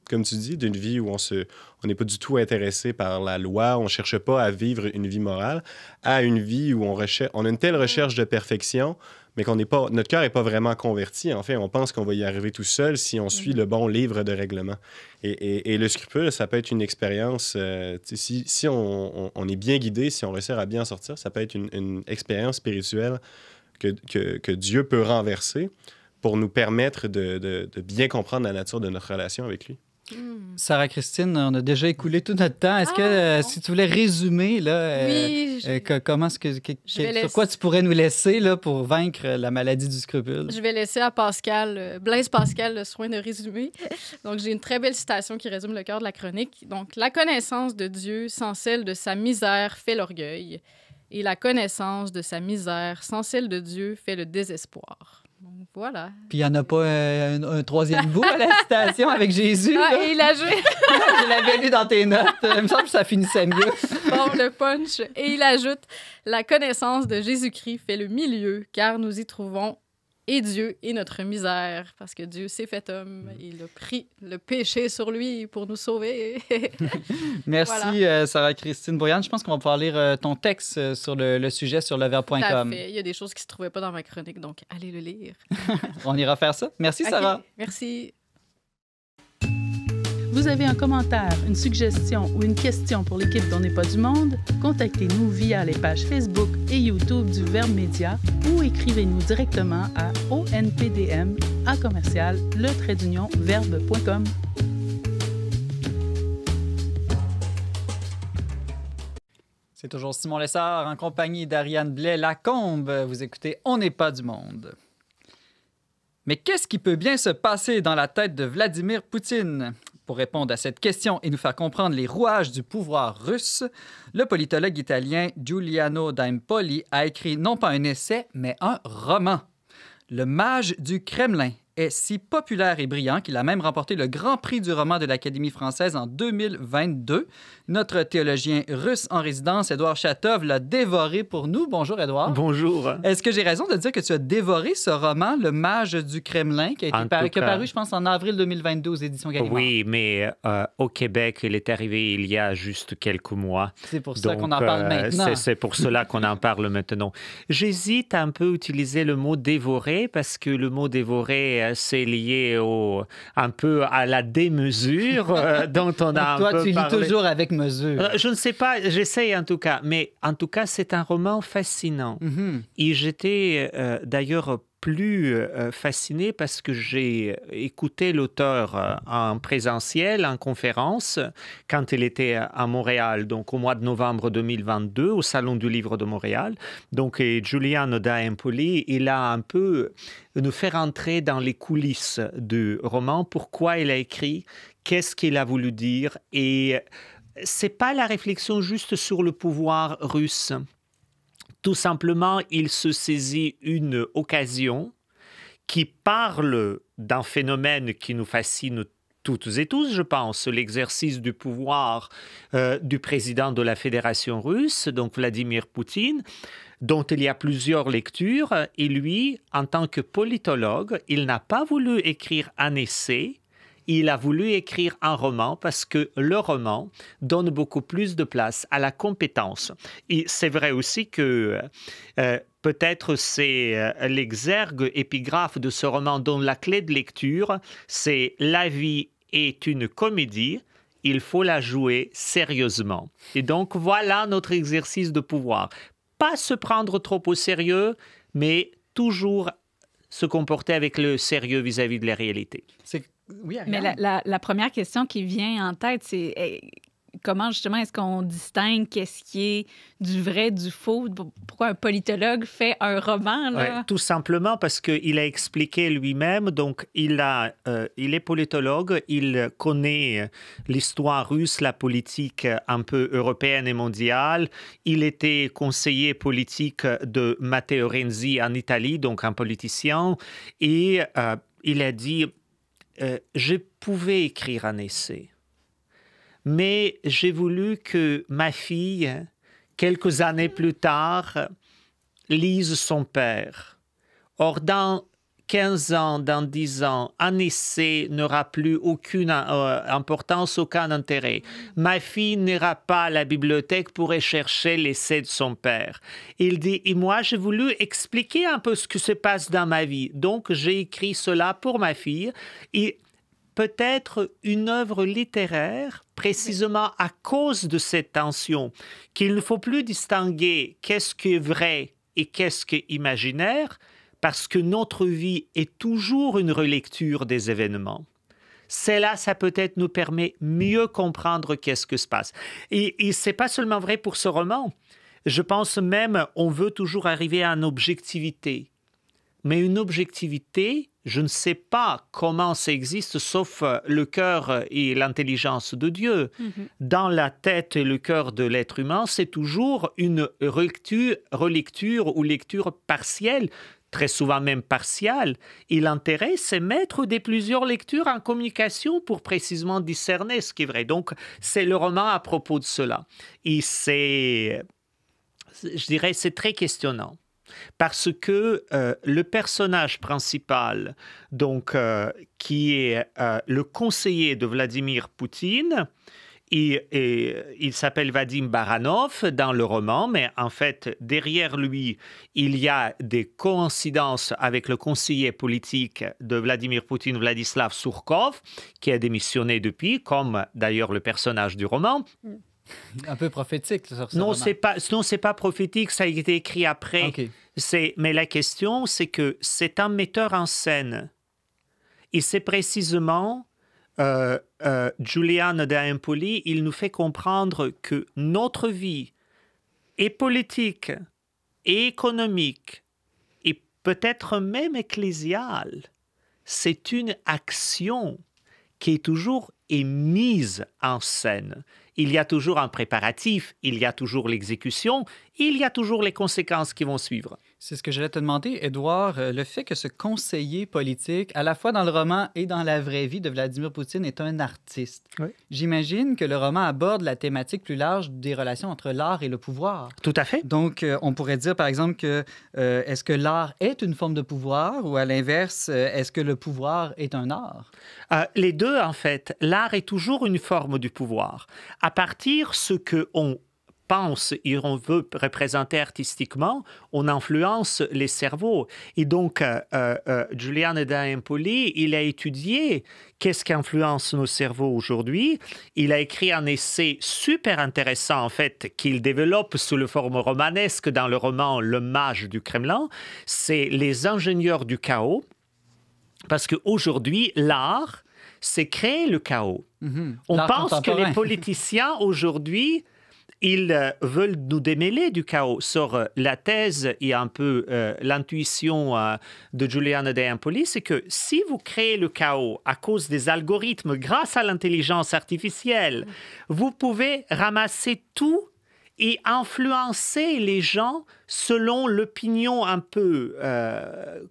comme tu dis, d'une vie où on n'est pas du tout intéressé par la loi, on ne cherche pas à vivre une vie morale, à une vie où on a une telle recherche de perfection, mais notre cœur n'est pas vraiment converti. En fait, on pense qu'on va y arriver tout seul si on suit le bon livre de règlement. Et le scrupule, ça peut être une expérience, si on est bien guidé, si on réussit à bien sortir, ça peut être une expérience spirituelle que Dieu peut renverser pour nous permettre de bien comprendre la nature de notre relation avec lui. Sarah-Christine, on a déjà écoulé tout notre temps. Est-ce que, si tu voulais résumer, là, comment sur quoi tu pourrais nous laisser là, pour vaincre la maladie du scrupule? Je vais laisser à Blaise Pascal, le soin de résumer. Donc, j'ai une très belle citation qui résume le cœur de la chronique. Donc, la connaissance de Dieu sans celle de sa misère fait l'orgueil, et la connaissance de sa misère sans celle de Dieu fait le désespoir. Donc, voilà. Puis il n'y en a pas un troisième bout à la citation avec Jésus. Et il a joué. Je l'avais lu dans tes notes. Il me semble que ça finissait mieux. Bon, le punch. Et il ajoute « La connaissance de Jésus-Christ fait le milieu, car nous y trouvons et Dieu est notre misère, parce que Dieu s'est fait homme. Il a pris le péché sur lui pour nous sauver. Merci, Sarah-Christine Bourriane. Je pense qu'on va pouvoir lire ton texte sur le sujet sur leverbe.com. Tout à fait. Il y a des choses qui ne se trouvaient pas dans ma chronique, donc allez le lire. On ira faire ça. Merci, Sarah. Okay. Merci. Vous avez un commentaire, une suggestion ou une question pour l'équipe d'On n'est pas du monde? Contactez-nous via les pages Facebook et YouTube du Verbe Média ou écrivez-nous directement à onpdm@verbe.com. C'est toujours Simon Lessard en compagnie d'Ariane Blais-Lacombe. Vous écoutez On n'est pas du monde. Mais qu'est-ce qui peut bien se passer dans la tête de Vladimir Poutine? Pour répondre à cette question et nous faire comprendre les rouages du pouvoir russe, le politologue italien Giuliano d'Empoli a écrit non pas un essai, mais un roman. Le mage du Kremlin est si populaire et brillant qu'il a même remporté le Grand Prix du roman de l'Académie française en 2022. Notre théologien russe en résidence, Édouard Chatov, l'a dévoré pour nous. Bonjour, Édouard. Bonjour. Est-ce que j'ai raison de dire que tu as dévoré ce roman, Le Mage du Kremlin, qui a paru, je pense, en avril 2022 aux éditions Gallimard? Oui, mais au Québec, il est arrivé il y a juste quelques mois. C'est pour ça qu'on en parle maintenant. C'est pour cela qu'on en parle maintenant. J'hésite un peu à utiliser le mot « dévorer » parce que le mot « dévorer » c'est lié un peu à la démesure dont on a un peu parlé. Toi, tu lis toujours avec mesure. Je ne sais pas, j'essaye en tout cas. Mais en tout cas, c'est un roman fascinant. Mm-hmm. Et j'étais d'ailleurs plus fasciné parce que j'ai écouté l'auteur en présentiel, en conférence, quand il était à Montréal, donc au mois de novembre 2022, au Salon du Livre de Montréal. Donc, Giuliano d'Empoli, il a un peu nous fait rentrer dans les coulisses du roman, pourquoi il a écrit, qu'est-ce qu'il a voulu dire. Et c'est pas la réflexion juste sur le pouvoir russe. Tout simplement, il se saisit une occasion qui parle d'un phénomène qui nous fascine toutes et tous, je pense, l'exercice du pouvoir du président de la Fédération russe, donc Vladimir Poutine, dont il y a plusieurs lectures. Et lui, en tant que politologue, il n'a pas voulu écrire un essai, il a voulu écrire un roman parce que le roman donne beaucoup plus de place à la compétence. Et c'est vrai aussi que peut-être c'est l'exergue épigraphe de ce roman dont la clé de lecture, c'est « La vie est une comédie, il faut la jouer sérieusement ». Et donc voilà notre exercice de pouvoir. Pas se prendre trop au sérieux, mais toujours se comporter avec le sérieux vis-à-vis de la réalité. Oui, mais la première question qui vient en tête, c'est comment justement est-ce qu'on distingue qu'est-ce qui est du vrai, du faux? Pourquoi un politologue fait un roman? Là? Ouais, tout simplement parce qu'il a expliqué lui-même, donc il est politologue, il connaît l'histoire russe, la politique un peu européenne et mondiale. Il était conseiller politique de Matteo Renzi en Italie, donc un politicien, et il a dit... je pouvais écrire un essai, mais j'ai voulu que ma fille, quelques années plus tard, lise son père. Or, dans 15 ans, dans 10 ans, un essai n'aura plus aucune importance, aucun intérêt. Ma fille n'ira pas à la bibliothèque pour chercher l'essai de son père. Il dit, et moi, j'ai voulu expliquer un peu ce qui se passe dans ma vie. Donc, j'ai écrit cela pour ma fille. Et peut-être une œuvre littéraire, précisément à cause de cette tension, qu'il ne faut plus distinguer qu'est-ce qui est vrai et qu'est-ce qui est imaginaire, parce que notre vie est toujours une relecture des événements. Cela, ça peut-être nous permet mieux comprendre qu'est-ce qui se passe. Et ce n'est pas seulement vrai pour ce roman. Je pense même on veut toujours arriver à une objectivité. Mais une objectivité, je ne sais pas comment ça existe, sauf le cœur et l'intelligence de Dieu. Mm-hmm. Dans la tête et le cœur de l'être humain, c'est toujours une relecture ou lecture partielle, très souvent même partielle. Et l'intérêt, c'est mettre des plusieurs lectures en communication pour précisément discerner ce qui est vrai. Donc, c'est le roman à propos de cela. Et je dirais, c'est très questionnant. Parce que le personnage principal, donc, qui est le conseiller de Vladimir Poutine, il s'appelle Vadim Baranov dans le roman, mais en fait, derrière lui, il y a des coïncidences avec le conseiller politique de Vladimir Poutine, Vladislav Surkov, qui a démissionné depuis, comme d'ailleurs le personnage du roman. Un peu prophétique sur ce Non, roman. c'est pas prophétique, ça a été écrit après. Okay. Mais la question, c'est que c'est un metteur en scène. Et c'est précisément Giuliano de Empoli, il nous fait comprendre que notre vie est politique, et économique, et peut-être même ecclésiale. C'est une action qui est toujours mise en scène. Il y a toujours un préparatif, il y a toujours l'exécution, il y a toujours les conséquences qui vont suivre. C'est ce que j'allais te demander, Édouard. Le fait que ce conseiller politique, à la fois dans le roman et dans la vraie vie de Vladimir Poutine, est un artiste. Oui. J'imagine que le roman aborde la thématique plus large des relations entre l'art et le pouvoir. Tout à fait. Donc, on pourrait dire, par exemple, que est-ce que l'art est une forme de pouvoir ou, à l'inverse, est-ce que le pouvoir est un art? Les deux, en fait. L'art est toujours une forme du pouvoir. À partir de ce qu'on pense et on veut représenter artistiquement, on influence les cerveaux. Et donc, Giuliano da Empoli, il a étudié qu'est-ce qui influence nos cerveaux aujourd'hui. Il a écrit un essai super intéressant, en fait, qu'il développe sous le forme romanesque dans le roman Le Mage du Kremlin. C'est Les ingénieurs du chaos. Parce qu'aujourd'hui, l'art, c'est créer le chaos. On pense que les politiciens, aujourd'hui, ils veulent nous démêler du chaos. Sur la thèse et un peu l'intuition de Giuliano de Empoli, c'est que si vous créez le chaos à cause des algorithmes grâce à l'intelligence artificielle, vous pouvez ramasser tout et influencer les gens selon l'opinion un peu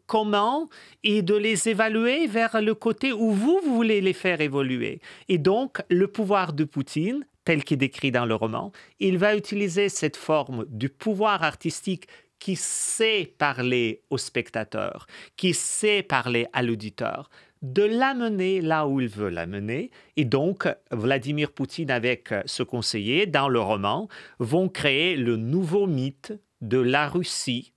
commun et de les évaluer vers le côté où vous voulez les faire évoluer. Et donc, le pouvoir de Poutine, tel qu'il est décrit dans le roman, il va utiliser cette forme du pouvoir artistique qui sait parler au spectateur, qui sait parler à l'auditeur, de l'amener là où il veut l'amener. Et donc, Vladimir Poutine, avec ce conseiller, dans le roman, vont créer le nouveau mythe de la Russie.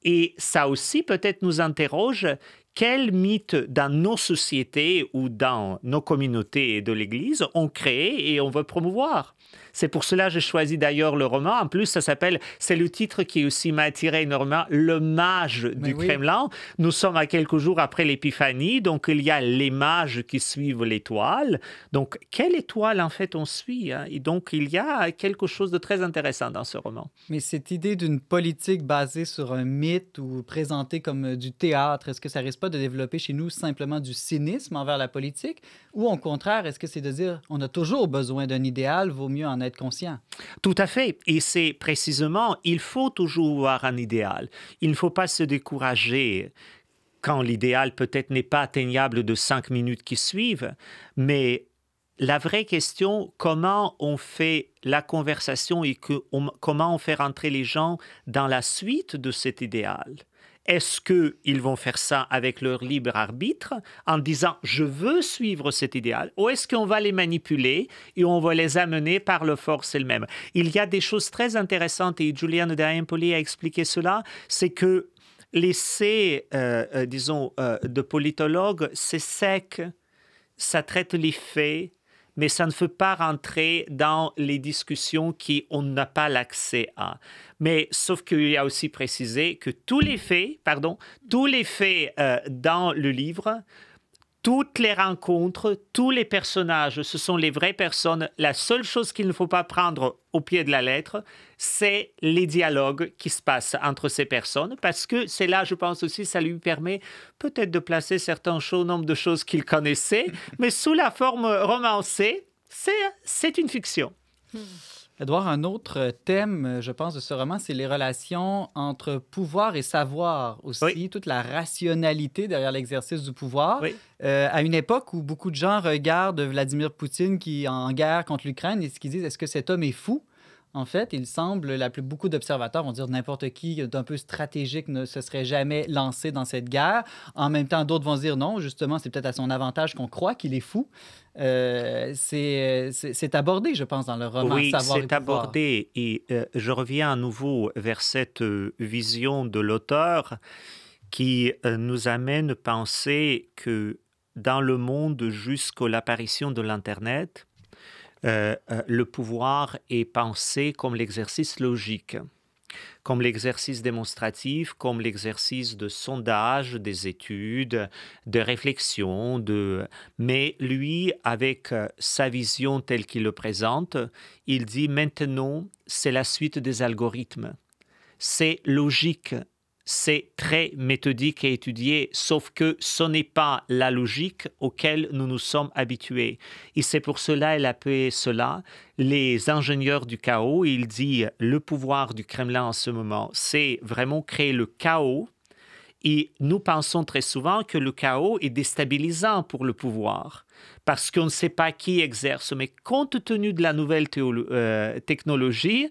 Et ça aussi, peut-être, nous interroge quel mythe dans nos sociétés ou dans nos communautés de l'Église on crée et on veut promouvoir. C'est pour cela que j'ai choisi d'ailleurs le roman. En plus, ça s'appelle, c'est le titre qui aussi m'a attiré énormément, Le Mage du Kremlin. Nous sommes à quelques jours après l'Épiphanie, donc il y a les mages qui suivent l'étoile. Donc, quelle étoile en fait on suit, hein? Et donc, il y a quelque chose de très intéressant dans ce roman. Mais cette idée d'une politique basée sur un mythe ou présentée comme du théâtre, est-ce que ça risque pas de développer chez nous simplement du cynisme envers la politique? Ou au contraire, est-ce que c'est de dire on a toujours besoin d'un idéal, vaut mieux en être conscient? Tout à fait. Et c'est précisément, il faut toujours avoir un idéal. Il ne faut pas se décourager quand l'idéal peut-être n'est pas atteignable de 5 minutes qui suivent. Mais la vraie question, comment on fait la conversation et comment on fait rentrer les gens dans la suite de cet idéal? Est-ce qu'ils vont faire ça avec leur libre arbitre en disant « je veux suivre cet idéal » ou est-ce qu'on va les manipuler et on va les amener par la force elle-même? Il y a des choses très intéressantes et Giuliano de Empoli a expliqué cela, c'est que l'essai, de politologue, c'est sec, ça traite les faits, mais ça ne fait pas rentrer dans les discussions qu'on n'a pas l'accès à. Mais sauf qu'il y a aussi précisé que tous les faits dans le livre, toutes les rencontres, tous les personnages, ce sont les vraies personnes. La seule chose qu'il ne faut pas prendre au pied de la lettre, c'est les dialogues qui se passent entre ces personnes, parce que c'est là, je pense aussi, ça lui permet peut-être de placer certains nombre de choses qu'il connaissait, mais sous la forme romancée, c'est une fiction. Édouard, un autre thème, je pense, de ce roman, c'est les relations entre pouvoir et savoir aussi, oui. Toute la rationalité derrière l'exercice du pouvoir. Oui. À une époque où beaucoup de gens regardent Vladimir Poutine qui est en guerre contre l'Ukraine et qui disent « est-ce que cet homme est fou ?» En fait, il semble, beaucoup d'observateurs vont dire n'importe qui d'un peu stratégique ne se serait jamais lancé dans cette guerre. En même temps, d'autres vont dire non, justement, c'est peut-être à son avantage qu'on croit qu'il est fou. C'est abordé, je pense, dans le roman. Oui, Savoir c'est abordé. Et je reviens à nouveau vers cette vision de l'auteur qui nous amène à penser que dans le monde jusqu'à l'apparition de l'Internet, le pouvoir est pensé comme l'exercice logique, comme l'exercice démonstratif, comme l'exercice de sondage, des études, de réflexion. Mais lui, avec sa vision telle qu'il le présente, il dit maintenant, c'est la suite des algorithmes. C'est logique. C'est très méthodique et étudié, sauf que ce n'est pas la logique auquel nous nous sommes habitués. Et c'est pour cela qu'il appelle cela les ingénieurs du chaos. Il dit le pouvoir du Kremlin en ce moment, c'est vraiment créer le chaos. Et nous pensons très souvent que le chaos est déstabilisant pour le pouvoir, parce qu'on ne sait pas qui exerce. Mais compte tenu de la nouvelle technologie,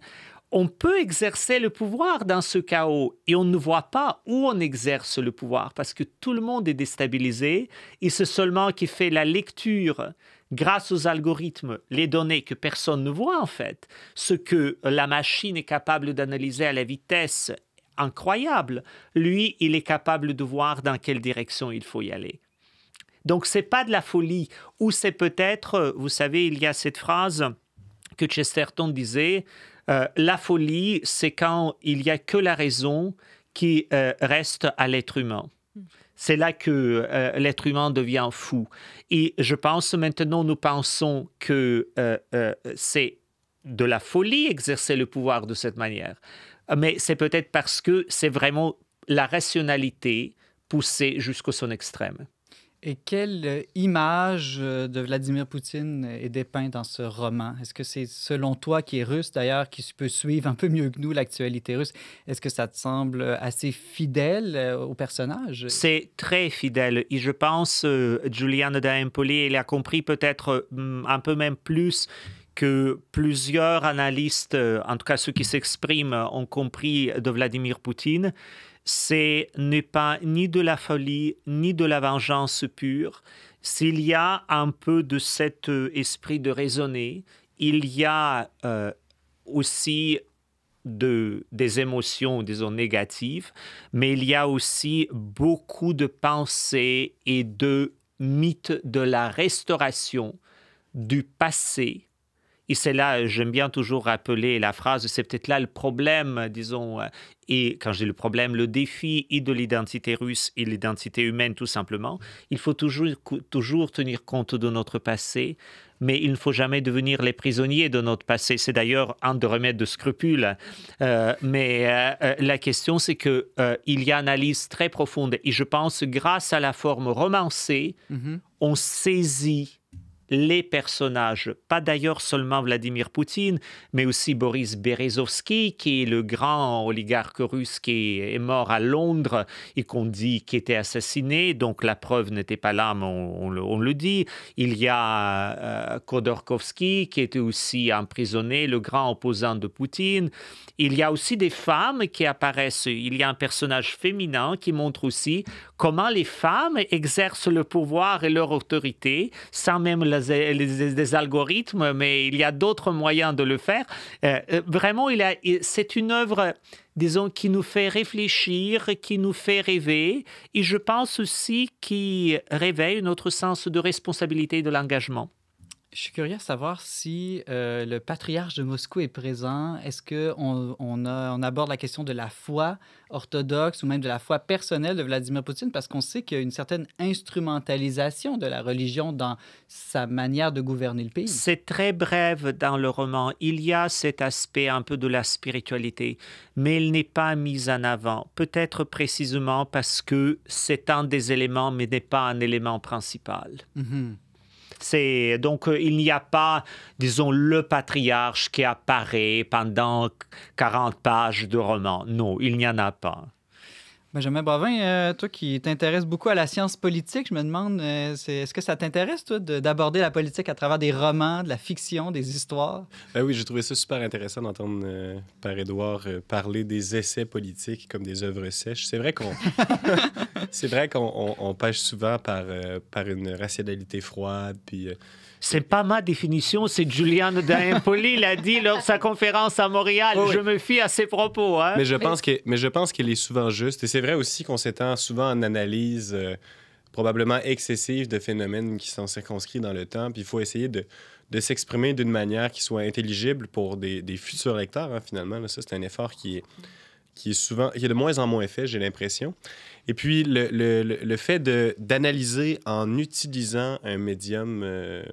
on peut exercer le pouvoir dans ce chaos et on ne voit pas où on exerce le pouvoir parce que tout le monde est déstabilisé et c'est seulement qui fait la lecture grâce aux algorithmes, les données que personne ne voit en fait, ce que la machine est capable d'analyser à la vitesse incroyable. Lui, il est capable de voir dans quelle direction il faut y aller. Donc, ce n'est pas de la folie ou c'est peut-être, vous savez, il y a cette phrase que Chesterton disait, la folie, c'est quand il n'y a que la raison qui reste à l'être humain. C'est là que l'être humain devient fou. Et je pense maintenant, nous pensons que c'est de la folie exercer le pouvoir de cette manière. Mais c'est peut-être parce que c'est vraiment la rationalité poussée jusqu'à son extrême. Et quelle image de Vladimir Poutine est dépeinte dans ce roman? Est-ce que c'est, selon toi, qui est russe d'ailleurs, qui peut suivre un peu mieux que nous l'actualité russe, est-ce que ça te semble assez fidèle au personnage? C'est très fidèle. Et je pense, Giuliano da Empoli, il a compris peut-être un peu même plus que plusieurs analystes, en tout cas ceux qui s'expriment, ont compris de Vladimir Poutine. C'est n'est pas ni de la folie, ni de la vengeance pure. S'il y a un peu de cet esprit de raisonner, il y a aussi des émotions, disons, négatives, mais il y a aussi beaucoup de pensées et de mythes de la restauration du passé. Et c'est là, j'aime bien toujours rappeler la phrase, c'est peut-être là le problème, disons, et quand je dis le problème, le défi et de l'identité russe et l'identité humaine tout simplement. Il faut toujours tenir compte de notre passé, mais il ne faut jamais devenir les prisonniers de notre passé. C'est d'ailleurs un des remèdes de scrupules. Mais la question, c'est qu'il y a une analyse très profonde. Et je pense, grâce à la forme romancée, on saisit les personnages, pas d'ailleurs seulement Vladimir Poutine, mais aussi Boris Berezovsky, qui est le grand oligarque russe qui est mort à Londres et qu'on dit qu'il était assassiné, donc la preuve n'était pas là, mais on le dit. Il y a Khodorkovsky, qui était aussi emprisonné, le grand opposant de Poutine. Il y a aussi des femmes qui apparaissent. Il y a un personnage féminin qui montre aussi comment les femmes exercent le pouvoir et leur autorité sans même des algorithmes, mais il y a d'autres moyens de le faire. Vraiment, c'est une œuvre, disons, qui nous fait réfléchir, qui nous fait rêver, et je pense aussi qui réveille notre sens de responsabilité et de l'engagement. Je suis curieux de savoir si le patriarche de Moscou est présent. Est-ce qu'on aborde la question de la foi orthodoxe ou même de la foi personnelle de Vladimir Poutine? Parce qu'on sait qu'il y a une certaine instrumentalisation de la religion dans sa manière de gouverner le pays. C'est très bref dans le roman. Il y a cet aspect un peu de la spiritualité, mais il n'est pas mis en avant. Peut-être précisément parce que c'est un des éléments, mais n'est pas un élément principal. Donc, il n'y a pas, disons, le patriarche qui apparaît pendant 40 pages de roman. Non, il n'y en a pas. Benjamin Boivin, toi qui t'intéresses beaucoup à la science politique, je me demande, est-ce que ça t'intéresse, toi, d'aborder la politique à travers des romans, de la fiction, des histoires? Oui, j'ai trouvé ça super intéressant d'entendre Père-Édouard parler des essais politiques comme des œuvres sèches. C'est vrai qu'on on pêche souvent par une rationalité froide, puis... C'est pas ma définition, c'est Giuliano da Empoli l'a dit lors de sa conférence à Montréal. Oh, oui. Je me fie à ses propos. Hein? Mais je pense qu'elle est souvent juste. Et c'est vrai aussi qu'on s'étend souvent en analyse probablement excessive de phénomènes qui sont circonscrits dans le temps. Puis il faut essayer de s'exprimer d'une manière qui soit intelligible pour des futurs lecteurs, hein, finalement. Là, ça, c'est un effort qui est de moins en moins fait, j'ai l'impression. Et puis, le fait d'analyser en utilisant un médium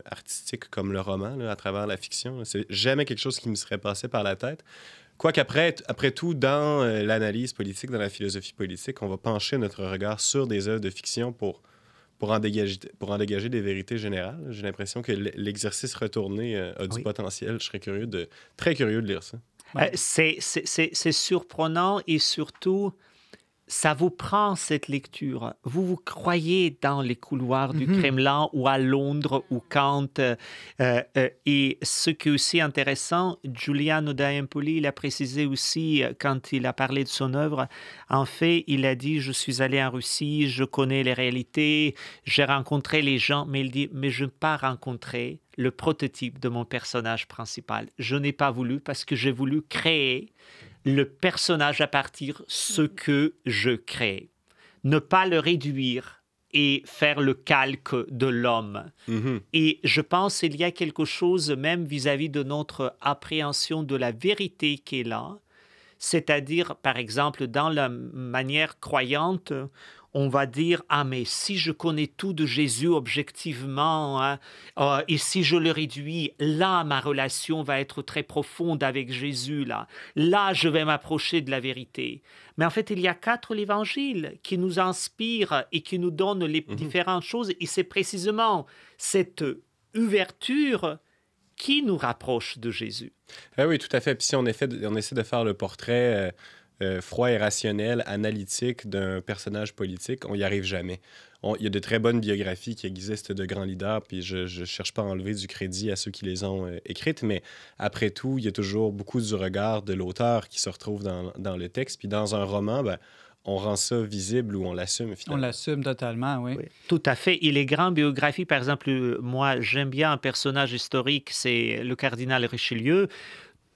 artistique comme le roman, là, à travers la fiction, là, c'est jamais quelque chose qui me serait passé par la tête. Quoique après tout, dans l'analyse politique, dans la philosophie politique, on va pencher notre regard sur des œuvres de fiction pour en dégager des vérités générales. J'ai l'impression que l'exercice retourné a du potentiel. Je serais très curieux de lire ça. Ouais. C'est surprenant et surtout, ça vous prend cette lecture. Vous croyez dans les couloirs du Kremlin ou à Londres ou quand... et ce qui est aussi intéressant, Giuliano da Empoli, il a précisé aussi quand il a parlé de son œuvre, en fait, il a dit « Je suis allé en Russie, je connais les réalités, j'ai rencontré les gens », mais il dit « Mais je n'ai pas rencontré le prototype de mon personnage principal. Je n'ai pas voulu parce que j'ai voulu créer le personnage à partir de ce que je crée. Ne pas le réduire et faire le calque de l'homme. Et je pense qu'il y a quelque chose même vis-à-vis de notre appréhension de la vérité qui est là. C'est-à-dire, par exemple, dans la manière croyante, on va dire « Ah, mais si je connais tout de Jésus objectivement, hein, et si je le réduis, là, ma relation va être très profonde avec Jésus, là, je vais m'approcher de la vérité. » Mais en fait, il y a 4 évangiles qui nous inspirent et qui nous donnent les différentes choses, et c'est précisément cette ouverture qui nous rapproche de Jésus. Ah oui, tout à fait. Puis si on essaie de faire le portrait... froid et rationnel, analytique d'un personnage politique, on n'y arrive jamais. Il y a de très bonnes biographies qui existent de grands leaders, puis je ne cherche pas à enlever du crédit à ceux qui les ont écrites, mais après tout, il y a toujours beaucoup du regard de l'auteur qui se retrouve dans le texte. Puis dans un roman, on rend ça visible ou on l'assume finalement. On l'assume totalement, oui. Tout à fait. Et les grandes biographies, par exemple, moi, j'aime bien un personnage historique, c'est le cardinal Richelieu.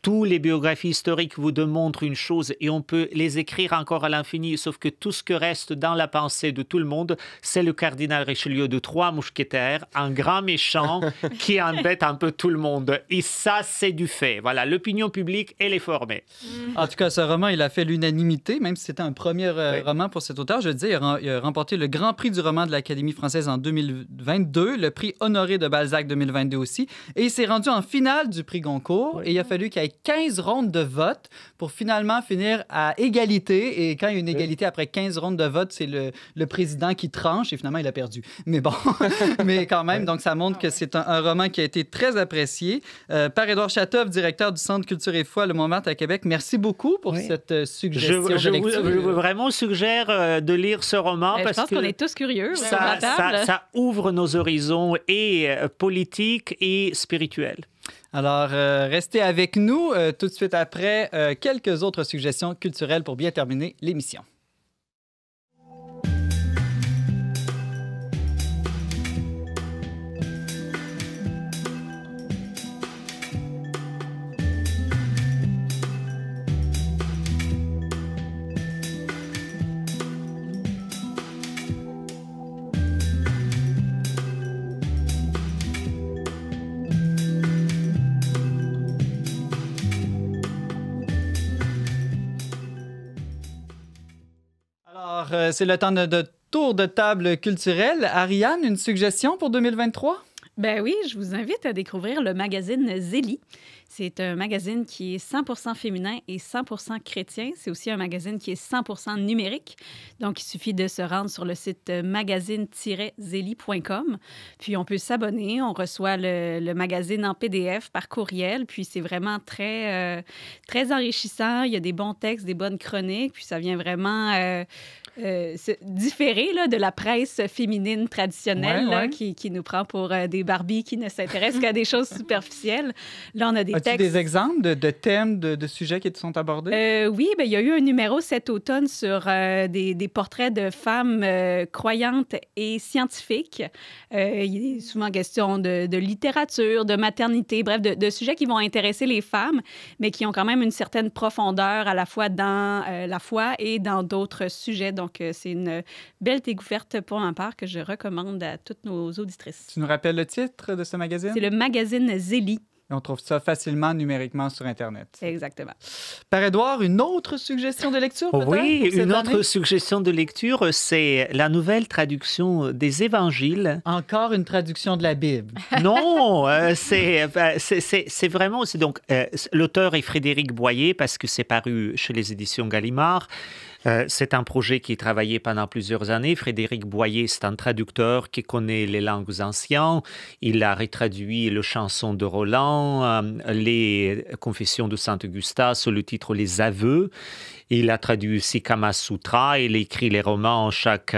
Tous les biographies historiques vous démontrent une chose et on peut les écrire encore à l'infini, sauf que tout ce que reste dans la pensée de tout le monde, c'est le cardinal Richelieu de 3 mousquetaires, un grand méchant qui embête un peu tout le monde. Et ça, c'est du fait. Voilà, l'opinion publique, elle est formée. En tout cas, ce roman, il a fait l'unanimité, même si c'était un premier roman pour cet auteur. Je veux dire, il a remporté le Grand Prix du roman de l'Académie française en 2022, le prix Honoré de Balzac 2022 aussi, et il s'est rendu en finale du prix Goncourt, et il a fallu qu'il y ait 15 rondes de vote pour finalement finir à égalité. Et quand il y a une égalité après 15 rondes de vote, c'est le président qui tranche et finalement, il a perdu. Mais bon, mais quand même, donc ça montre que c'est un roman qui a été très apprécié. Père-Édouard Chatov, directeur du Centre Culture et Foi Le Montmartre à Québec, merci beaucoup pour cette suggestion de lecture. Je vraiment suggère de lire ce roman parce je pense qu'on est tous curieux. Ça ouvre nos horizons et politiques et spirituels. Alors, restez avec nous tout de suite après quelques autres suggestions culturelles pour bien terminer l'émission. C'est le temps de tour de table culturel. Ariane, une suggestion pour 2023? Ben oui, je vous invite à découvrir le magazine Zélie. C'est un magazine qui est 100% féminin et 100% chrétien. C'est aussi un magazine qui est 100% numérique. Donc, il suffit de se rendre sur le site magazine-zélie.com. Puis, on peut s'abonner. On reçoit le magazine en PDF par courriel. Puis, c'est vraiment très, très enrichissant. Il y a des bons textes, des bonnes chroniques. Puis, ça vient vraiment... se différer là, de la presse féminine traditionnelle là, qui nous prend pour des Barbies qui ne s'intéressent qu'à des choses superficielles. Là, on a des textes... des exemples de thèmes, de sujets qui sont abordés? Oui, bien, il y a eu un numéro cet automne sur des portraits de femmes croyantes et scientifiques. Il est souvent question de littérature, de maternité, bref, de sujets qui vont intéresser les femmes, mais qui ont quand même une certaine profondeur à la fois dans la foi et dans d'autres sujets. Donc, c'est une belle découverte pour ma part que je recommande à toutes nos auditrices. Tu nous rappelles le titre de ce magazine? C'est le magazine Zélie. Et on trouve ça facilement numériquement sur Internet. Exactement. Père Édouard, une autre suggestion de lecture peut-être? Oui, une autre suggestion de lecture, c'est la nouvelle traduction des Évangiles. Encore une traduction de la Bible? Non, c'est vraiment... Donc, l'auteur est Frédéric Boyer parce que c'est paru chez les éditions Gallimard. C'est un projet qui est travaillé pendant plusieurs années. Frédéric Boyer, c'est un traducteur qui connaît les langues anciennes. Il a retraduit le chanson de Roland, les confessions de Saint-Augustin sous le titre Les Aveux. Il a traduit aussi Kama Sutra. Il écrit les romans chaque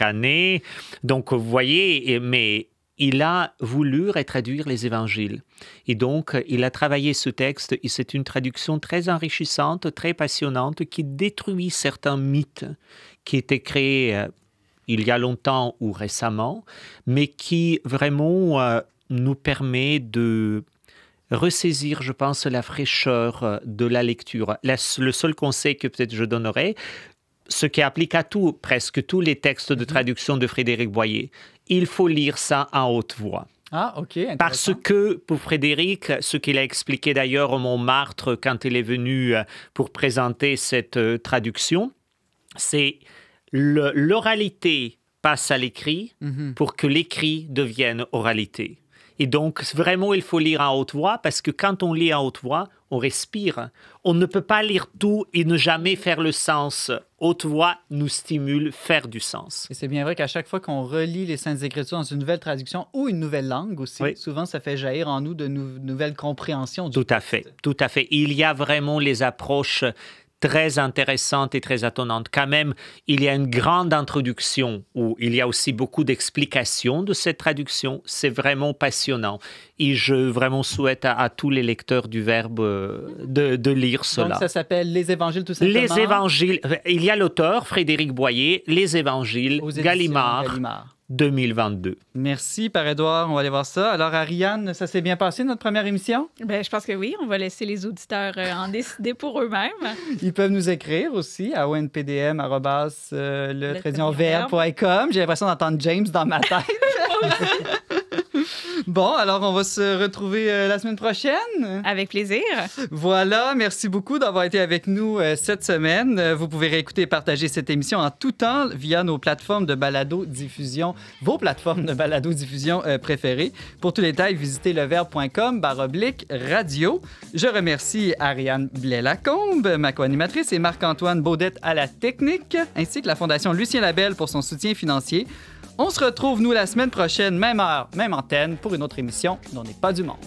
année. Donc, vous voyez, mais il a voulu retraduire les évangiles. Et donc, il a travaillé ce texte et c'est une traduction très enrichissante, très passionnante, qui détruit certains mythes qui étaient créés il y a longtemps ou récemment, mais qui vraiment nous permet de ressaisir, je pense, la fraîcheur de la lecture. Le seul conseil que peut-être je donnerais, ce qui applique à presque tous les textes de traduction de Frédéric Boyer, il faut lire ça en haute voix. Ah, OK. Parce que, pour Frédéric, ce qu'il a expliqué d'ailleurs au Montmartre quand il est venu pour présenter cette traduction, c'est l'oralité passe à l'écrit pour que l'écrit devienne oralité. Et donc, vraiment, il faut lire en haute voix parce que quand on lit en haute voix, on respire. On ne peut pas lire tout et ne jamais faire le sens. Haute voix nous stimule faire du sens. Et c'est bien vrai qu'à chaque fois qu'on relit les Saintes Écritures dans une nouvelle traduction ou une nouvelle langue aussi, souvent ça fait jaillir en nous de nouvelles compréhensions. Tout à fait, tout à fait. Il y a vraiment les approches très intéressante et très étonnante. Quand même, il y a une grande introduction où il y a aussi beaucoup d'explications de cette traduction. C'est vraiment passionnant. Et je vraiment souhaite à tous les lecteurs du Verbe de lire cela. Donc, ça s'appelle Les Évangiles, tout simplement? Les Évangiles. Il y a l'auteur, Frédéric Boyer, Les Évangiles, Gallimard. 2022. Merci, Père Édouard. On va aller voir ça. Alors, Ariane, ça s'est bien passé, notre première émission? Bien, je pense que oui. On va laisser les auditeurs en décider pour eux-mêmes. Ils peuvent nous écrire aussi à onpdm@le-verbe.com. J'ai l'impression d'entendre James dans ma tête. Bon, alors on va se retrouver la semaine prochaine. Avec plaisir. Voilà, merci beaucoup d'avoir été avec nous cette semaine. Vous pouvez réécouter et partager cette émission en tout temps via nos plateformes de balado-diffusion, vos plateformes de balado-diffusion préférées. Pour tous les détails, visitez leverbe.com/radio. Je remercie Ariane Blais-Lacombe, ma co-animatrice, et Marc-Antoine Baudette à la technique, ainsi que la Fondation Lucien Labelle pour son soutien financier. On se retrouve, nous, la semaine prochaine, même heure, même antenne, pour une autre émission dont n'est pas du monde.